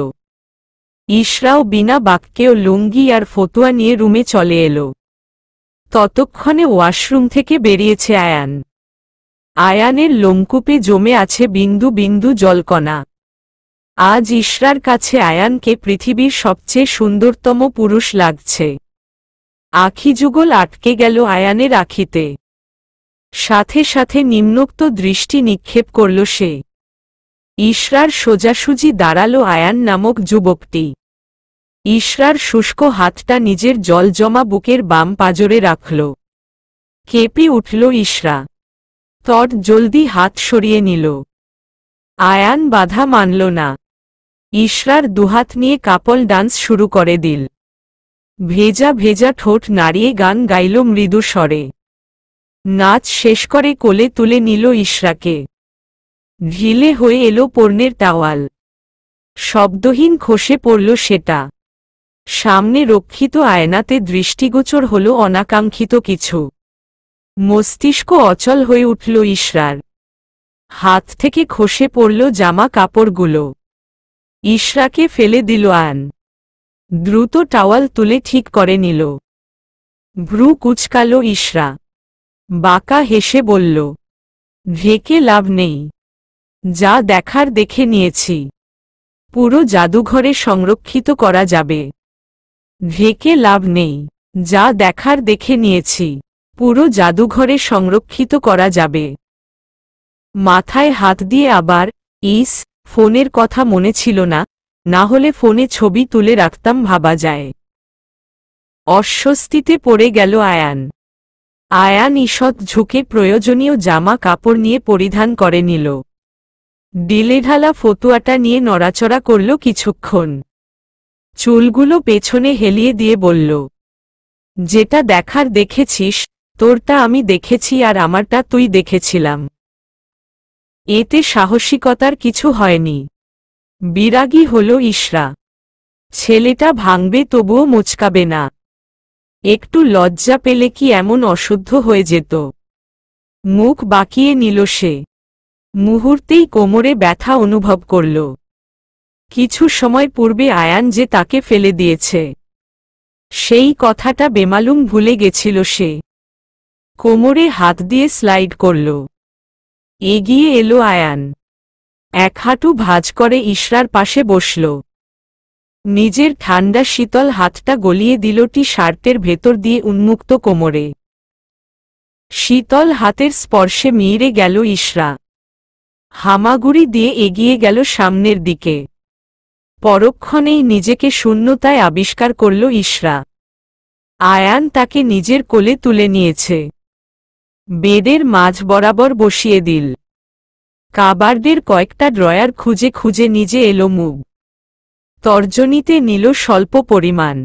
ইশরাও বিনা বাক্যেও লুঙ্গি আর ফতুয়া নিয়ে রুমে চলে এলো। ততক্ষণে ওয়াশরুম থেকে বেরিয়েছে আয়ান। আয়ানের লোমকূপে জমে আছে বিন্দু বিন্দু জলকণা। আজ ইশরার কাছে আয়ানকে পৃথিবীর সবচেয়ে সুন্দরতম পুরুষ লাগছে। আখিযুগল আটকে গেল আয়ানের আখিতে। সাথে সাথে নিম্নোক্ত দৃষ্টি নিক্ষেপ করল সে। ইশরার সোজাসুজি দাঁড়ালো আয়ান নামক যুবকটি। ইশরার শুষ্ক হাতটা নিজের জলজমা বুকের বাম পাঁজরে রাখল। কেঁপে উঠল ইশরা। তট জলদি হাত সরিয়ে নিল। আয়ান বাধা মানল না। ইশরার দুহাত নিয়ে কাপল ডান্স শুরু করে দিল। ভেজা ভেজা ঠোঁট নাড়িয়ে গান গাইল মৃদু স্বরে। নাচ শেষ করে কোলে তুলে নিল ইশরাকে। ঢিলে হয়ে এলো পর্নের টাওয়াল। শব্দহীন খসে পড়ল সেটা। সামনে রক্ষিত আয়নাতে দৃষ্টিগোচর হল অনাকাঙ্ক্ষিত কিছু। মস্তিষ্ক অচল হয়ে উঠল ইশরার। হাত থেকে খসে পড়ল জামা কাপড়গুলো। ইশরাকে ফেলে দিল আয়ান। দ্রুত টাওয়াল তুলে ঠিক করে নিল। ভ্রু কুঁচকাল ইশরা। বাঁকা হেসে বলল, ঢেকে লাভ নেই। যা দেখার দেখে নিয়েছি। পুরো জাদুঘরে সংরক্ষিত করা যাবে। ঢেকে লাভ নেই। যা দেখার দেখে নিয়েছি। পুরো জাদুঘরে সংরক্ষিত করা যাবে। মাথায় হাত দিয়ে আবার, ফোনের কথা মনে ছিল না, না হলে ফোনে ছবি তুলে রাখতাম ভাবা যায়। অস্বস্তিতে পড়ে গেল আয়ান। আয়ান ঈষৎ ঝুঁকে প্রয়োজনীয় জামা কাপড় নিয়ে পরিধান করে নিল। ডিলেঢালা ফতুয়াটা নিয়ে নড়াচড়া করল কিছুক্ষণ। চুলগুলো পেছনে হেলিয়ে দিয়ে বলল, যেটা দেখার দেখেছিস, তোরটা আমি দেখেছি আর আমারটা তুই দেখেছিলাম। এতে সাহসিকতার কিছু হয়নি। বিরাগী হল ইশরা। ছেলেটা ভাঙবে তবুও মুচকাবে না। একটু লজ্জা পেলে কি এমন অশুদ্ধ হয়ে যেত? মুখ বাঁকিয়ে নিল সে। মুহূর্তেই কোমরে ব্যথা অনুভব করল। কিছু সময় পূর্বে আয়ান যে তাকে ফেলে দিয়েছে, সেই কথাটা বেমালুম ভুলে গেছিল সে। কোমরে হাত দিয়ে স্লাইড করল। এগিয়ে এলো আয়ান। এক হাঁটু ভাঁজ করে ইশরার পাশে বসল। নিজের ঠান্ডা শীতল হাতটা গলিয়ে দিল টি শার্টের ভেতর দিয়ে উন্মুক্ত কোমরে। শীতল হাতের স্পর্শে মিইরে গেল ইশরা। হামাগুড়ি দিয়ে এগিয়ে গেল সামনের দিকে। পরক্ষণেই নিজেকে শূন্যতায় আবিষ্কার করল ইশরা। আয়ান তাকে নিজের কোলে তুলে নিয়েছে। বেডের মাঝ বরাবর বসিয়ে দিল। কাবার্ডের কয়েকটা ড্রয়ার খুঁজে খুঁজে নিজে এলো মুখ। তর্জনীতে নিল স্বল্প পরিমাণ।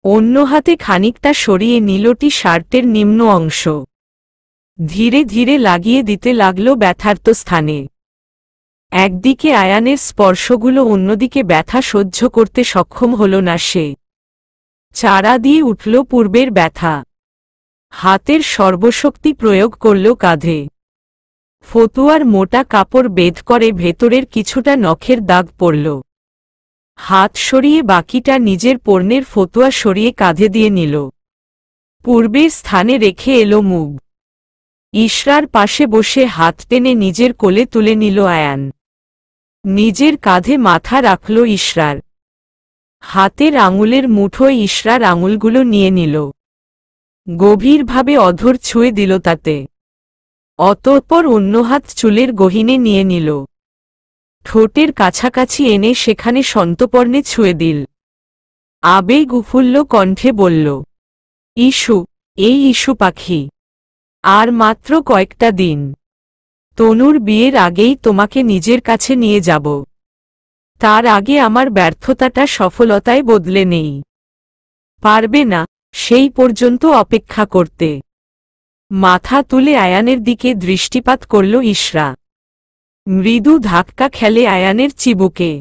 অন্য হাতে খানিকটা সরিয়ে নিল টি শার্টের নিম্ন অংশ। ধীরে ধীরে লাগিয়ে দিতে লাগল ব্যথার্ত স্থানে। একদিকে আয়ানের স্পর্শগুলো, অন্যদিকে ব্যথা সহ্য করতে সক্ষম হল না সে। চারা দিয়ে উঠল পূর্বের ব্যথা। হাতের সর্বশক্তি প্রয়োগ করল কাঁধে। ফতুয়ার মোটা কাপড় বেদ করে ভেতরের কিছুটা নখের দাগ পড়ল। হাত সরিয়ে বাকিটা নিজের পর্নের ফতুয়া সরিয়ে কাঁধে দিয়ে নিল। পূর্বের স্থানে রেখে এলো মুখ। ইশরার পাশে বসে হাত টেনে নিজের কোলে তুলে নিল আয়ান। নিজের কাঁধে মাথা রাখল ইশরার। হাতের আঙুলের মুঠোয় ইশরার আঙুলগুলো নিয়ে নিল। গভীরভাবে অধর ছুঁয়ে দিল তাতে। অতঃপর অন্য হাত চুলের গহীনে নিয়ে নিল। ঠোঁটের কাছাকাছি এনে সেখানে সন্তপর্ণে ছুঁয়ে দিল। আবেগ উফুল্ল কণ্ঠে বলল, ইস্যু, এই ইস্যু পাখি, আর মাত্র কয়েকটা দিন। তনুর বিয়ের আগেই তোমাকে নিজের কাছে নিয়ে যাব। তার আগে আমার ব্যর্থতাটা সফলতায় বদলে নেই। পারবে না সেই পর্যন্ত অপেক্ষা করতে? মাথা তুলে আয়ানের দিকে দৃষ্টিপাত করল ইশরা। মৃদু ধাক্কা খেলে আয়ানের চিবুকে।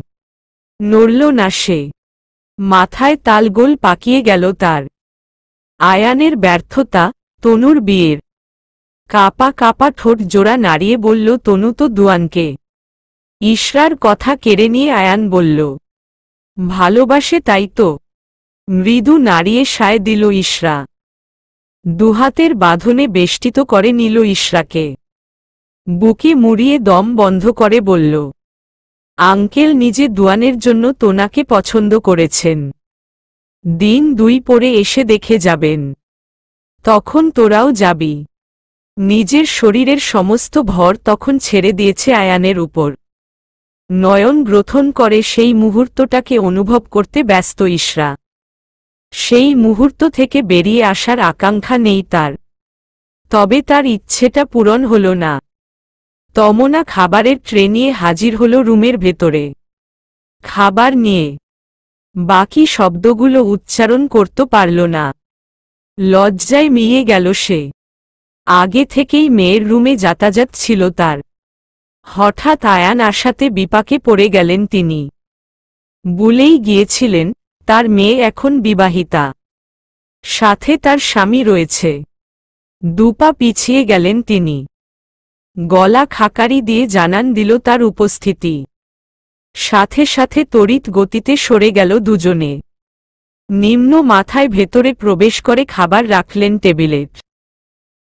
নড়ল না সে। মাথায় তালগোল পাকিয়ে গেল তার। আয়ানের ব্যর্থতা, তনুর বিয়ের। কাপা কাপা ঠোঁট জোড়া নাড়িয়ে বলল তনু তো দুয়ানকে। ইশরার কথা কেড়ে নিয়ে আয়ান বলল, ভালোবাসে তাই তো? মৃদু নাড়িয়ে সায় দিল ইশরা। দুহাতের বাঁধনে বেষ্টিত করে নিল ইশরাকে। বুকে মুড়িয়ে দম বন্ধ করে বলল, আঙ্কেল নিজে দুয়ানের জন্য তোনাকে পছন্দ করেছেন। দিন 2 পরে এসে দেখে যাবেন। তখন তোরাও যাবি। নিজের শরীরের সমস্ত ভর তখন ছেড়ে দিয়েছে আয়ানের উপর। নয়ন গ্রথন করে সেই মুহূর্তটাকে অনুভব করতে ব্যস্ত ইশরা। সেই মুহূর্ত থেকে বেরিয়ে আসার আকাঙ্ক্ষা নেই তার। তবে তার ইচ্ছেটা পূরণ হল না। তমনা খাবারের ট্রে নিয়ে হাজির হল রুমের ভেতরে। খাবার নিয়ে বাকি শব্দগুলো উচ্চারণ করতে পারল না। লজ্জায় মিয়ে গেল সে। আগে থেকেই মেয়ের রুমে যাতায়াত ছিল তার। হঠাৎ আয়ান আসাতে বিপাকে পড়ে গেলেন তিনি। বলেই গিয়েছিলেন তার মেয়ে এখন বিবাহিতা, সাথে তার স্বামী রয়েছে। দুপা পিছিয়ে গেলেন তিনি। গলা খাকারি দিয়ে জানান দিল তার উপস্থিতি। সাথে সাথে তড়িৎ গতিতে সরে গেল দুজনে। নিম্ন মাথায় ভেতরে প্রবেশ করে খাবার রাখলেন টেবিলে।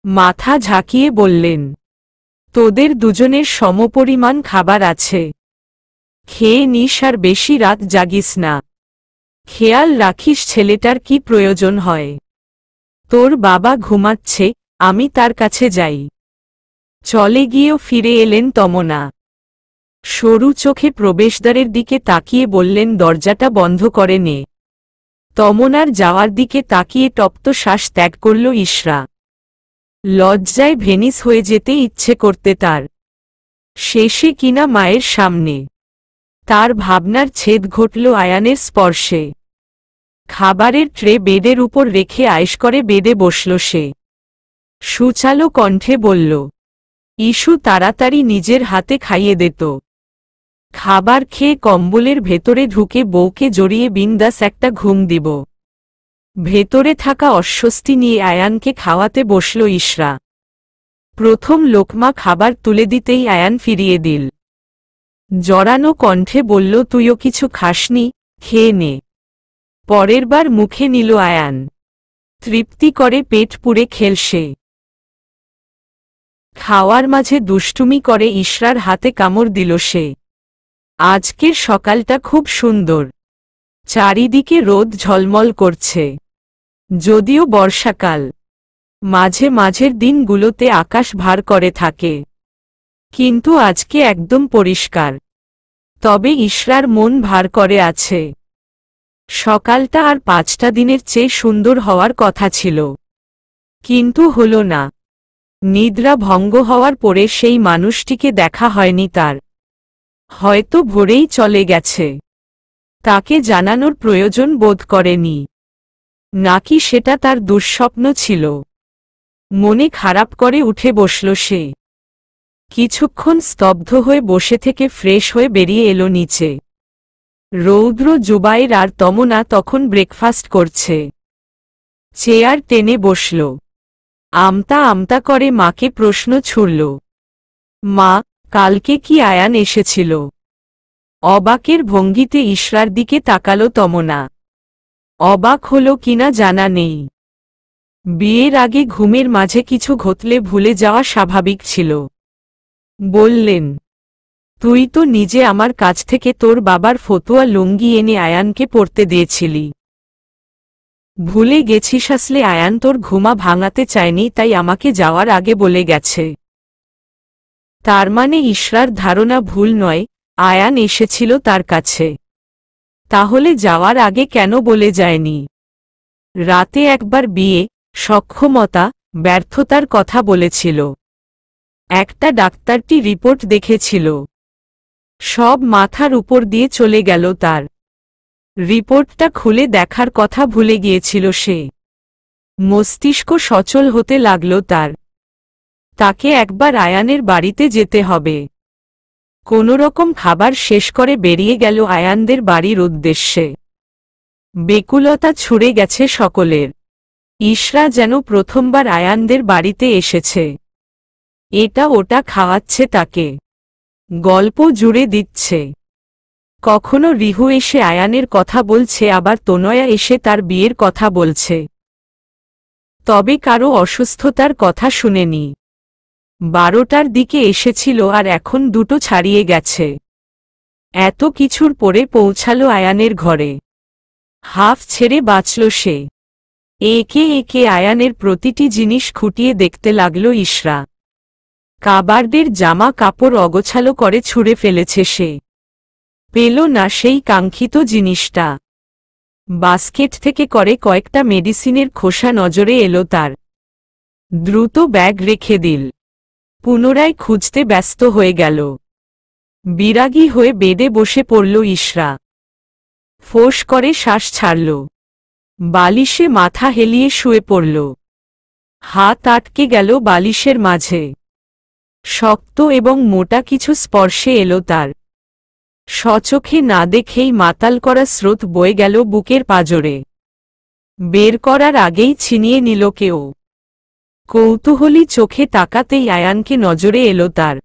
মাথা ঝাঁকিয়ে বললেন, তোদের দুজনের সমপরিমাণ খাবার আছে। খেয়ে নিস আর বেশি রাত জাগিস না। খেয়াল রাখিস ছেলেটার কি প্রয়োজন হয়। তোর বাবা ঘুমাচ্ছে, আমি তার কাছে যাই। চলে গিয়েও ফিরে এলেন তমনা। সরু চোখে প্রবেশদ্বারের দিকে তাকিয়ে বললেন, দরজাটা বন্ধ করে নে। তমনার যাওয়ার দিকে তাকিয়ে তপ্ত শ্বাস ত্যাগ করল ইশরা। লজ্জায় ভেনিস হয়ে যেতে ইচ্ছে করতে তার। শেষে কিনা মায়ের সামনে। তার ভাবনার ছেদ ঘটল আয়ানের স্পর্শে। খাবারের ট্রে বেডের উপর রেখে আয়েশ করে বেডে বসল সে। সুচালো কণ্ঠে বলল, ইস্যু তাড়াতাড়ি নিজের হাতে খাইয়ে দিত। খাবার খেয়ে কম্বলের ভেতরে ঢুকে বউকে জড়িয়ে বিন্দাস একটা ঘুম দিব। ভেতরে থাকা অস্বস্তি নিয়ে আয়ানকে খাওয়াতে বসল ইশরা। প্রথম লোকমা খাবার তুলে দিতেই আয়ান ফিরিয়ে দিল। জড়ানো কণ্ঠে বলল, তুইও কিছু খাসনি, খেয়ে নে। পরের বার মুখে নিল আয়ান। তৃপ্তি করে পেট পুড়ে খেলছে। খাওয়ার মাঝে দুষ্টুমি করে ইশরার হাতে কামড় দিল সে। আজকের সকালটা খুব সুন্দর। চারিদিকে রোদ ঝলমল করছে। যদিও বর্ষাকাল, মাঝে মাঝের দিনগুলোতে আকাশ ভার করে থাকে, কিন্তু আজকে একদম পরিষ্কার। তবে ইশরার মন ভার করে আছে। সকালটা আর 5টা দিনের চেয়ে সুন্দর হওয়ার কথা ছিল, কিন্তু হল না। নিদ্রা ভঙ্গ হওয়ার পরে সেই মানুষটিকে দেখা হয়নি তার। হয়তো ভোরেই চলে গেছে। তাকে জানানোর প্রয়োজন বোধ করেনি, নাকি সেটা তার দুঃস্বপ্ন ছিল। মনে খারাপ করে উঠে বসল সে। কিছুক্ষণ স্তব্ধ হয়ে বসে থেকে ফ্রেশ হয়ে বেরিয়ে এলো নিচে। রৌদ্র, জুবাইর আর তমনা তখন ব্রেকফাস্ট করছে। চেয়ার টেনে বসল। আমতা আমতা করে মাকে প্রশ্ন ছুড়ল, মা, কালকে কি আয়ান এসেছিল? অবাকের ভঙ্গিতে ইশরার দিকে তাকালো তমনা। অবাক হল কিনা জানা নেই। বিয়ের আগে ঘুমের মাঝে কিছু ঘটলে ভুলে যাওয়া স্বাভাবিক ছিল। বললেন, তুই তো নিজে আমার কাছ থেকে তোর বাবার ফতুয়া লুঙ্গি এনে আয়ানকে পরতে দিয়েছিলি। ভুলে গেছিস? আসলে আয়ান তোর ঘুমা ভাঙাতে চায়নি, তাই আমাকে যাওয়ার আগে বলে গেছে। তার মানে ইশরার ধারণা ভুল নয়, আয়ান এসেছিল তার কাছে। তাহলে যাওয়ার আগে কেন বলে যায়নি? রাতে একবার বিয়ে, সক্ষমতা, ব্যর্থতার কথা বলেছিল। একটা ডাক্তারটি রিপোর্ট দেখেছিল। সব মাথার উপর দিয়ে চলে গেল তার। রিপোর্টটা খুলে দেখার কথা ভুলে গিয়েছিল সে। মস্তিষ্ক সচল হতে লাগল তার। তাকে একবার আয়ানের বাড়িতে যেতে হবে। কোনোরকম খাবার শেষ করে বেরিয়ে গেল আয়ানদের বাড়ির উদ্দেশ্যে। বেকুলতা ছুড়ে গেছে সকলের। ইশরা যেন প্রথমবার আয়ানদের বাড়িতে এসেছে। এটা ওটা খাওয়াচ্ছে তাকে, গল্প জুড়ে দিচ্ছে। কখনো রিহু এসে আয়ানের কথা বলছে, আবার তনয়া এসে তার বিয়ের কথা বলছে। তবে কারো অসুস্থতার কথা শুনেনি। 12টার দিকে এসেছিল আর এখন 2টো ছাড়িয়ে গেছে। এত কিছুর পরে পৌঁছালো আয়ানের ঘরে। হাফ ছেড়ে বাঁচল সে। একে একে আয়ানের প্রতিটি জিনিস খুঁটিয়ে দেখতে লাগল ইশরা। কাবার্ডের জামা কাপড় অগোছালো করে ছুঁড়ে ফেলেছে সে। পেল না সেই কাঙ্ক্ষিত জিনিসটা। বাস্কেট থেকে করে কয়েকটা মেডিসিনের খোসা নজরে এলো তার। দ্রুত ব্যাগ রেখে দিল। পুনরায় খুঁজতে ব্যস্ত হয়ে গেল। বিরাগী হয়ে বেডে বসে পড়ল ইশরা। ফোঁস করে শ্বাস ছাড়ল। বালিশে মাথা হেলিয়ে শুয়ে পড়ল। হাত আটকে গেল বালিশের মাঝে। শক্ত এবং মোটা কিছু স্পর্শে এলো তার। স্বচোখে না দেখেই মাতাল করা স্রোত বয়ে গেল বুকের পাঁজরে। বের করার আগেই ছিনিয়ে নিল কেউ। কৌতূহলী চোখে তাকাতেই আয়ানকে নজরে এলো তার।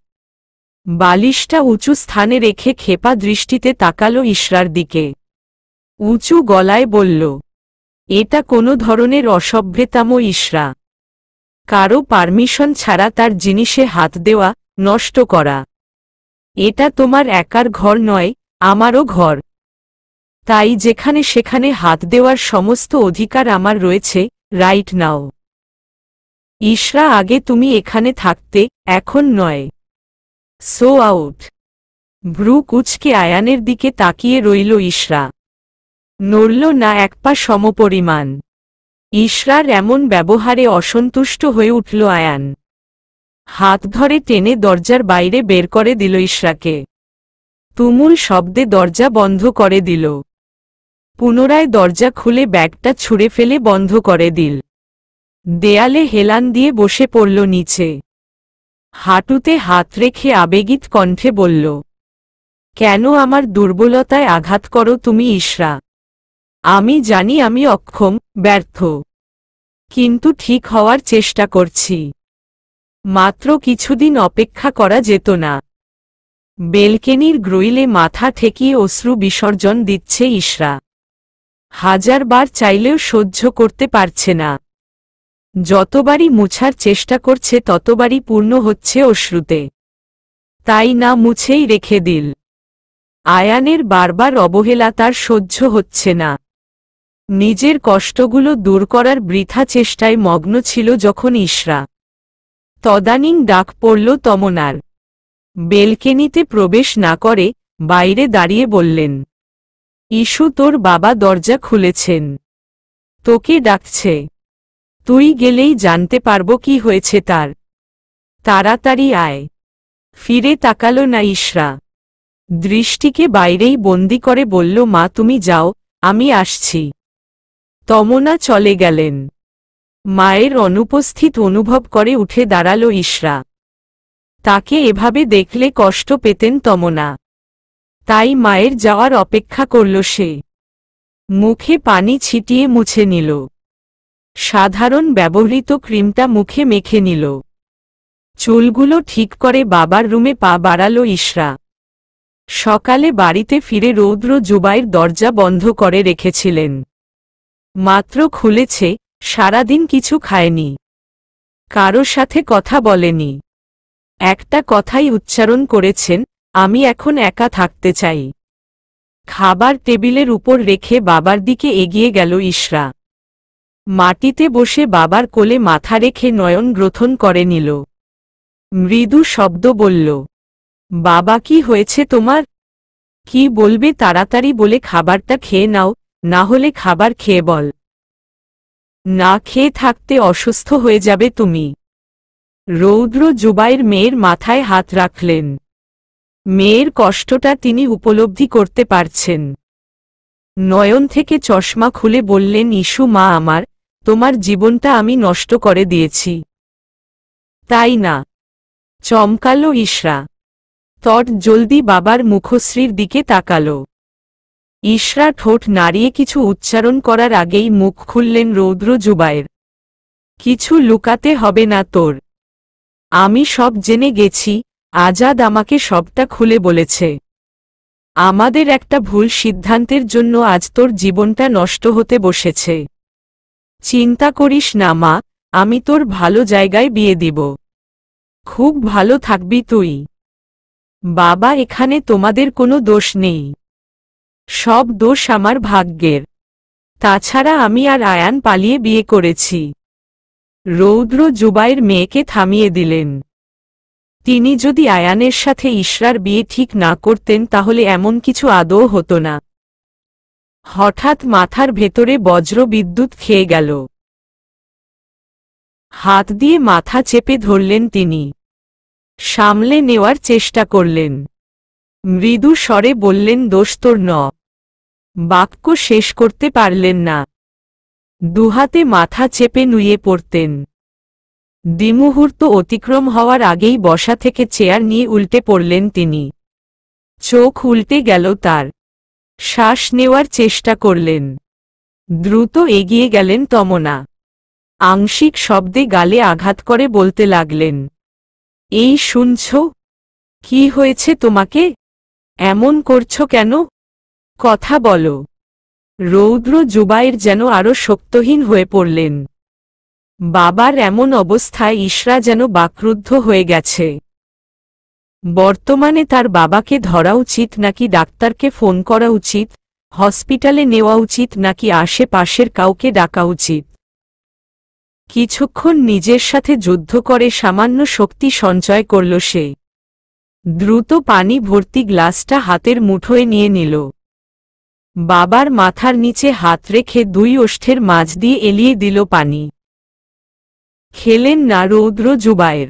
বালিশটা উঁচু স্থানে রেখে ক্ষেপা দৃষ্টিতে তাকালো ইশরার দিকে। উঁচু গলায় বলল, এটা কোনো ধরনের অসভ্যতামো ইশরা? কারো পারমিশন ছাড়া তার জিনিসে হাত দেওয়া, নষ্ট করা। এটা তোমার একার ঘর নয়, আমারও ঘর। তাই যেখানে সেখানে হাত দেওয়ার সমস্ত অধিকার আমার রয়েছে, রাইট নাও। ইশরা, আগে তুমি এখানে থাকতে, এখন নয়। So out. ভ্রু কুচকে আয়ানের দিকে তাকিয়ে রইল ইশরা। নড়ল না এক পা সমপরিমাণ। ইশরার এমন ব্যবহারে অসন্তুষ্ট হয়ে উঠল আয়ান। হাত ধরে টেনে দরজার বাইরে বের করে দিল ইশরাকে। তুমুল শব্দে দরজা বন্ধ করে দিল। পুনরায় দরজা খুলে ব্যাগটা ছুঁড়ে ফেলে বন্ধ করে দিল। দেয়ালে হেলান দিয়ে বসে পড়ল নিচে। হাঁটুতে হাত রেখে আবেগিত কণ্ঠে বলল, কেন আমার দুর্বলতায় আঘাত করো তুমি ইশরা? আমি জানি আমি অক্ষম, ব্যর্থ, কিন্তু ঠিক হওয়ার চেষ্টা করছি। মাত্র কিছুদিন অপেক্ষা করা যেত না? বেলকেনির গ্রিলে মাথা ঠেকিয়ে অশ্রু বিসর্জন দিচ্ছে ইশরা। হাজারবার চাইলেও সহ্য করতে পারছে না। যতবারই মুছার চেষ্টা করছে ততবারই পূর্ণ হচ্ছে অশ্রুতে। তাই না মুছেই রেখে দিল। আয়ানের বারবার অবহেলা তার সহ্য হচ্ছে না। নিজের কষ্টগুলো দূর করার বৃথা চেষ্টায় মগ্ন ছিল যখন ইশরা। তদানীং ডাক পড়ল তমনার। বেলকেনিতে প্রবেশ না করে বাইরে দাঁড়িয়ে বললেন, ইস্যু, তোর বাবা দরজা খুলেছেন, তোকে ডাকছে। তুই গেলেই জানতে পারবো কি হয়েছে তার। তাড়াতাড়ি আয়। ফিরে তাকালো না ইশরা। দৃষ্টিকে বাইরেই বন্দি করে বলল, মা তুমি যাও, আমি আসছি। তমনা চলে গেলেন। মায়ের অনুপস্থিত অনুভব করে উঠে দাঁড়ালো ইশরা। তাকে এভাবে দেখলে কষ্ট পেতেন তমনা। তাই মায়ের যাওয়ার অপেক্ষা করল সে। মুখে পানি ছিটিয়ে মুছে নিল। সাধারণ ব্যবহৃত ক্রিমটা মুখে মেখে নিল। চুলগুলো ঠিক করে বাবার রুমে পা বাড়াল ইশরা। সকালে বাড়িতে ফিরে রৌদ্র জুবাইর দরজা বন্ধ করে রেখেছিলেন। মাত্র খুলেছে, সারাদিন কিছু খায়নি, কারো সাথে কথা বলেনি। একটা কথাই উচ্চারণ করেছেন, আমি এখন একা থাকতে চাই। খাবার টেবিলের উপর রেখে বাবার দিকে এগিয়ে গেল ইশরা। মাটিতে বসে বাবার কোলে মাথা রেখে নয়ন গ্রথন করে নিল। মৃদু শব্দ বলল, বাবা কি হয়েছে তোমার? কি বলবে তাড়াতাড়ি বলে খাবারটা খেয়ে নাও, না হলে খাবার খেয়ে বল। না খেয়ে থাকতে অসুস্থ হয়ে যাবে তুমি। রৌদ্র জুবাইর মেয়ের মাথায় হাত রাখলেন। মেয়ের কষ্টটা তিনি উপলব্ধি করতে পারছেন। নয়ন থেকে চশমা খুলে বললেন, ইস্যু মা আমার, তোমার জীবনটা আমি নষ্ট করে দিয়েছি, তাই না? চমকালো ইশরা। তট জলদি বাবার মুখশ্রীর দিকে তাকালো। ইশরা ঠোঁট নাড়িয়ে কিছু উচ্চারণ করার আগেই মুখ খুললেন রৌদ্র জুবাইর। কিছু লুকাতে হবে না তোর। আমি সব জেনে গেছি, আজাদ আমাকে সবটা খুলে বলেছে। আমাদের একটা ভুল সিদ্ধান্তের জন্য আজ তোর জীবনটা নষ্ট হতে বসেছে। চিন্তা করিস না মা, আমি তোর ভালো জায়গায় বিয়ে দিব। খুব ভালো থাকবি তুই। বাবা, এখানে তোমাদের কোনো দোষ নেই। সব দোষ আমার ভাগ্যের। তাছাড়া আমি আর আয়ান পালিয়ে বিয়ে করেছি। রৌদ্র জুবাইর মেয়েকে থামিয়ে দিলেন। তিনি যদি আয়ানের সাথে ইশরার বিয়ে ঠিক না করতেন তাহলে এমন কিছু আদৌ হতো না। হঠাৎ মাথার ভেতরে বজ্র বিদ্যুৎ খেয়ে গেল। হাত দিয়ে মাথা চেপে ধরলেন তিনি। সামলে নেওয়ার চেষ্টা করলেন। মৃদু স্বরে বললেন, দোষ তোর ন। বাক্য শেষ করতে পারলেন না। দুহাতে মাথা চেপে নুয়ে পড়তেন। দ্বিমুহূর্ত অতিক্রম হওয়ার আগেই বসা থেকে চেয়ার নিয়ে উল্টে পড়লেন তিনি। চোখ উল্টে গেল তার। শ্বাস নেওয়ার চেষ্টা করলেন। দ্রুত এগিয়ে গেলেন তমনা। আংশিক শব্দে গালে আঘাত করে বলতে লাগলেন, এই শুনছ? কি হয়েছে তোমাকে? এমন করছ কেন? কথা বলো। রৌদ্র জুবাইর যেন আরো শক্তহীন হয়ে পড়লেন। বাবার এমন অবস্থায় ইশরা যেন বাকরুদ্ধ হয়ে গেছে। বর্তমানে তার বাবাকে ধরা উচিত নাকি ডাক্তারকে ফোন করা উচিত, হসপিটালে নেওয়া উচিত নাকি আশেপাশের কাউকে ডাকা উচিত? কিছুক্ষণ নিজের সাথে যুদ্ধ করে সামান্য শক্তি সঞ্চয় করল সে। দ্রুত পানি ভর্তি গ্লাসটা হাতের মুঠোয় নিয়ে নিল। বাবার মাথার নিচে হাত রেখে দুই ওষ্ঠের মাঝ দিয়ে এলিয়ে দিল পানি। খেলেন না রৌদ্র জুবায়ের।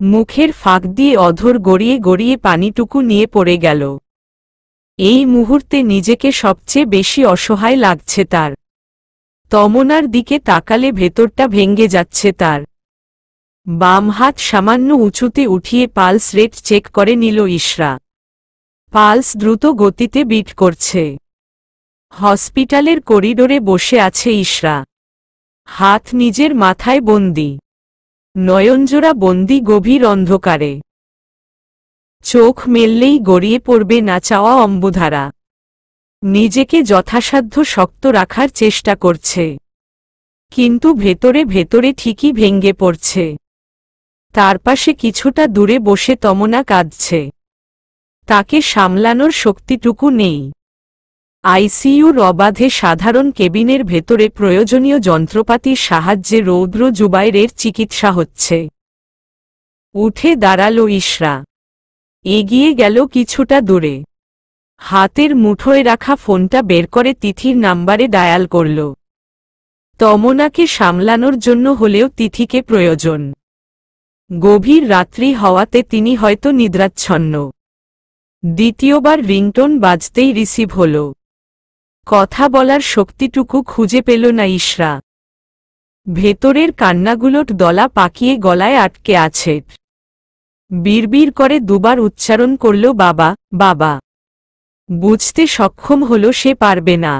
মুখের ফাঁক দিয়ে অধর গড়িয়ে গড়িয়ে পানিটুকু নিয়ে পড়ে গেল। এই মুহূর্তে নিজেকে সবচেয়ে বেশি অসহায় লাগছে তার। তমনার দিকে তাকালে ভেতরটা ভেঙে যাচ্ছে তার। বাম হাত সামান্য উঁচুতে উঠিয়ে পালস রেট চেক করে নিল ইশরা। পালস দ্রুত গতিতে বিট করছে। হসপিটালের করিডোরে বসে আছে ইশরা। হাত নিজের মাথায় বন্দি, নয়নজোড়া বন্দি গভীর অন্ধকারে। চোখ মেললেই গড়িয়ে পড়বে না চাওয়া অম্বুধারা। নিজেকে যথাসাধ্য শক্ত রাখার চেষ্টা করছে, কিন্তু ভেতরে ভেতরে ঠিকই ভেঙে পড়ছে। তার পাশে কিছুটা দূরে বসে তমনা কাঁদছে। তাকে সামলানোর শক্তিটুকু নেই। আইসিইউর অবাধে সাধারণ কেবিনের ভেতরে প্রয়োজনীয় যন্ত্রপাতির সাহায্যে রৌদ্র জুবায়েরের চিকিৎসা হচ্ছে। উঠে দাঁড়ালো ইশরা। এগিয়ে গেল কিছুটা দূরে। হাতের মুঠোয় রাখা ফোনটা বের করে তিথির নাম্বারে ডায়াল করল। তমনাকে সামলানোর জন্য হলেও তিথিকে প্রয়োজন। গভীর রাত্রি হওয়াতে তিনি হয়তো নিদ্রাচ্ছন্ন। দ্বিতীয়বার রিংটোন বাজতেই রিসিভ হল। কথা বলার শক্তিটুকু খুঁজে পেল না ইশরা। ভেতরের কান্নাগুলোর দলা পাকিয়ে গলায় আটকে আছে। বিড়বিড় করে দুবার উচ্চারণ করল বাবা, বাবা। বুঝতে সক্ষম হল সে পারবে না।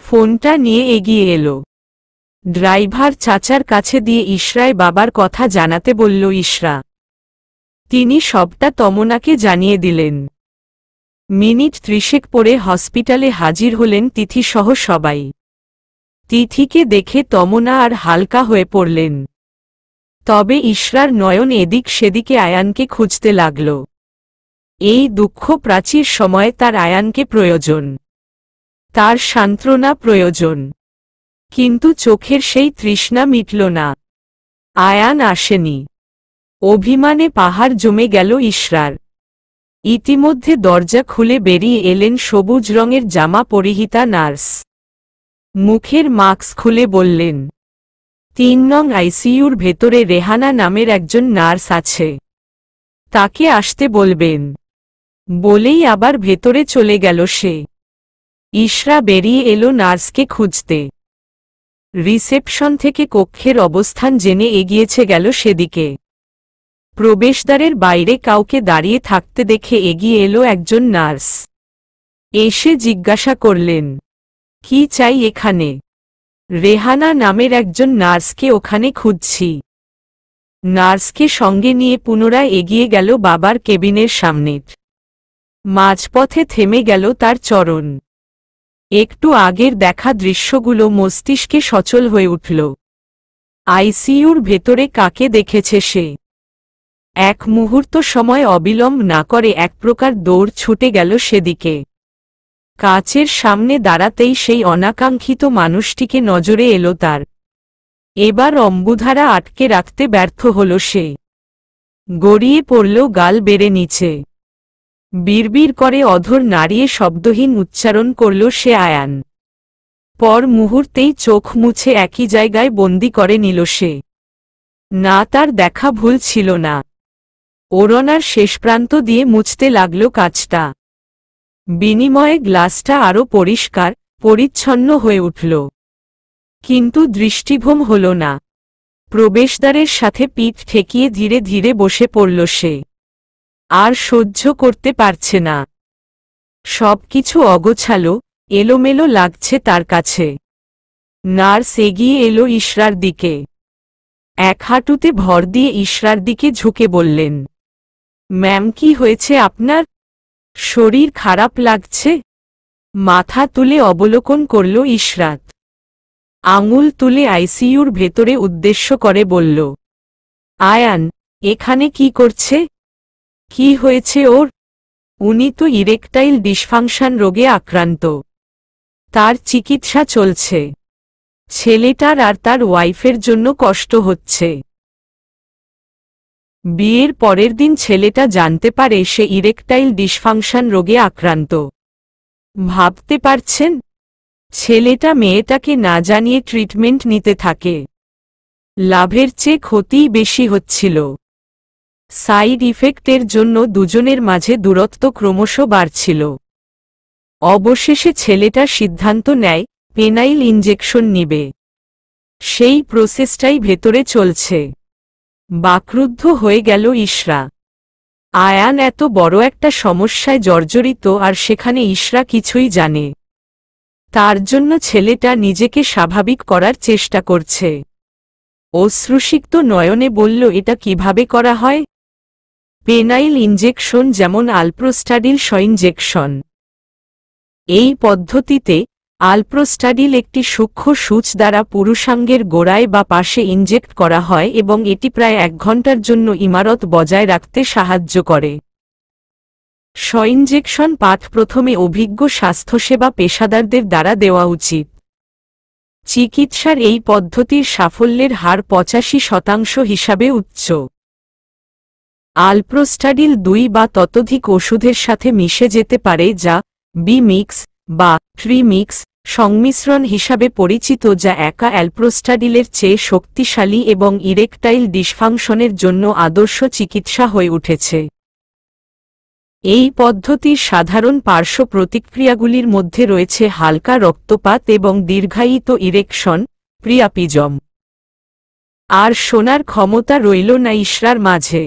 ফোনটা নিয়ে এগিয়ে এলো। ড্রাইভার চাচার কাছে দিয়ে ইশরায় বাবার কথা জানাতে বলল ইশরা। তিনি সবটা তমনাকে জানিয়ে দিলেন। মিনিট 30 পরে হসপিটালে হাজির হলেন তিথিসহ সবাই। তিথিকে দেখে তমনা আর হালকা হয়ে পড়লেন। তবে ইশরার নয়ন এদিক সেদিকে আয়ানকে খুঁজতে লাগল। এই দুঃখ প্রাচীর সময়ে তার আয়ানকে প্রয়োজন, তার সান্ত্বনা প্রয়োজন। কিন্তু চোখের সেই তৃষ্ণা মিটল না। আয়ান আসেনি। অভিমানে পাহাড় জমে গেল ইশরার। ইতিমধ্যে দরজা খুলে বেরিয়ে এলেন সবুজ রঙের জামা পরিহিতা নার্স। মুখের মাস্ক খুলে বললেন, 3 নং আইসিইউর ভেতরে রেহানা নামের একজন নার্স আছে, তাকে আসতে বলবেন। বলেই আবার ভেতরে চলে গেল সে। ইশরা বেরিয়ে এলো নার্সকে খুঁজতে। রিসেপশন থেকে কক্ষের অবস্থান জেনে এগিয়েছে গেল সেদিকে। প্রবেশদ্বারের বাইরে কাউকে দাঁড়িয়ে থাকতে দেখে এগিয়ে এলো একজন নার্স। এসে জিজ্ঞাসা করলেন, কি চাই এখানে? রেহানা নামের একজন নার্সকে ওখানে খুঁজছি। নার্সকে সঙ্গে নিয়ে পুনরায় এগিয়ে গেল বাবার কেবিনের সামনে। মাঝপথে থেমে গেল তার চরণ। একটু আগের দেখা দৃশ্যগুলো মস্তিষ্কে সচল হয়ে উঠল। আইসিইউর ভেতরে কাকে দেখেছে সে? এক মুহূর্ত সময় অবিলম্ব না করে এক প্রকার দৌড় ছুটে গেল সেদিকে। কাচের সামনে দাঁড়াতেই সেই অনাকাঙ্ক্ষিত মানুষটিকে নজরে এলো তার। এবার অম্বুধারা আটকে রাখতে ব্যর্থ হল সে। গড়িয়ে পড়ল গাল বেড়ে নিচে। বিড়বিড় করে অধর নাড়িয়ে শব্দহীন উচ্চারণ করল সে আয়ান। পর মুহূর্তেই চোখ মুছে একই জায়গায় বন্দি করে নিল সে। না, তার দেখা ভুল ছিল না। ওড়নার শেষ প্রান্ত দিয়ে মুছতে লাগল কাজটা। বিনিময়ে গ্লাসটা আরও পরিষ্কার পরিচ্ছন্ন হয়ে উঠল। কিন্তু দৃষ্টিভ্রম হল না। প্রবেশদ্বারের সাথে পিঠ ঠেকিয়ে ধীরে ধীরে বসে পড়ল সে। আর সহ্য করতে পারছে না। সবকিছু অগোছালো, এলোমেলো লাগছে তার কাছে। নার্স এগিয়ে এলো ইশরার দিকে। এক হাঁটুতে ভর দিয়ে ইশরার দিকে ঝুঁকে বললেন, ম্যাম, কি হয়েছে আপনার? শরীর খারাপ লাগছে? মাথা তুলে অবলোকন করল ইশরাত। আঙুল তুলে আইসিইউর ভেতরে উদ্দেশ্য করে বলল, আয়ান এখানে কি করছে? কি হয়েছে ওর? উনি তো ইরেকটাইল ডিসফাংশন রোগে আক্রান্ত। তার চিকিৎসা চলছে। ছেলেটার আর তার ওয়াইফের জন্য কষ্ট হচ্ছে। বিয়ের পরের দিন ছেলেটা জানতে পারে সে ইরেকটাইল ডিসফাংশন রোগে আক্রান্ত। ভাবতে পারছেন? ছেলেটা মেয়েটাকে না জানিয়ে ট্রিটমেন্ট নিতে থাকে। লাভের চেয়ে ক্ষতিই বেশি হচ্ছিল। সাইড ইফেক্টের জন্য দুজনের মাঝে দূরত্ব ক্রমশ বাড়ছিল। অবশেষে ছেলেটা সিদ্ধান্ত নেয় পেনাইল ইনজেকশন নিবে। সেই প্রসেসটাই ভেতরে চলছে। বাকরুদ্ধ হয়ে গেল ইশরা। আয়ান এত বড় একটা সমস্যায় জর্জরিত আর সেখানে ইশরা কিছুই জানে। তার জন্য ছেলেটা নিজেকে স্বাভাবিক করার চেষ্টা করছে। অশ্রুসিক্ত নয়নে বলল, এটা কিভাবে করা হয়? পেনাইল ইনজেকশন যেমন আলপ্রোস্টাডিল ইনজেকশন। এই পদ্ধতিতে আলপ্রোস্টাডিল একটি সূক্ষ্ম সূচ দ্বারা পুরুষাঙ্গের গোড়ায় বা পাশে ইনজেক্ট করা হয় এবং এটি প্রায় 1 ঘন্টার জন্য ইমারত বজায় রাখতে সাহায্য করে। ইনজেকশন পাঠ প্রথমে অভিজ্ঞ স্বাস্থ্যসেবা পেশাদারদের দ্বারা দেওয়া উচিত। চিকিৎসার এই পদ্ধতির সাফল্যের হার 85% হিসাবে উচ্চ। আলপ্রোস্টাডিল 2 বা ততোধিক ওষুধের সাথে মিশে যেতে পারে যা বি মিক্স বা ট্রিমিক্স সংমিশ্রণ হিসাবে পরিচিত, যা একা অ্যালপ্রোস্টাডিলের চেয়ে শক্তিশালী এবং ইরেকটাইল ডিসফাংশনের জন্য আদর্শ চিকিৎসা হয়ে উঠেছে। এই পদ্ধতির সাধারণ পার্শ্ব প্রতিক্রিয়াগুলির মধ্যে রয়েছে হালকা রক্তপাত এবং দীর্ঘায়িত ইরেকশন, প্রিয়াপিজম। আর শোনার ক্ষমতা রইল না ইশরার মাঝে।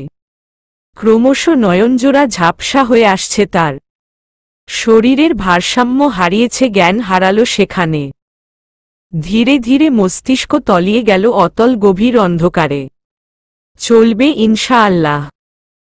ক্রমশ নয়নজোড়া ঝাপসা হয়ে আসছে তার। শরীরের ভারসাম্য হারিয়েছে, জ্ঞান হারালো সেখানে। ধীরে ধীরে মস্তিষ্ক তলিয়ে গেল অতল গভীর অন্ধকারে। চলবে ইনশাআল্লাহ।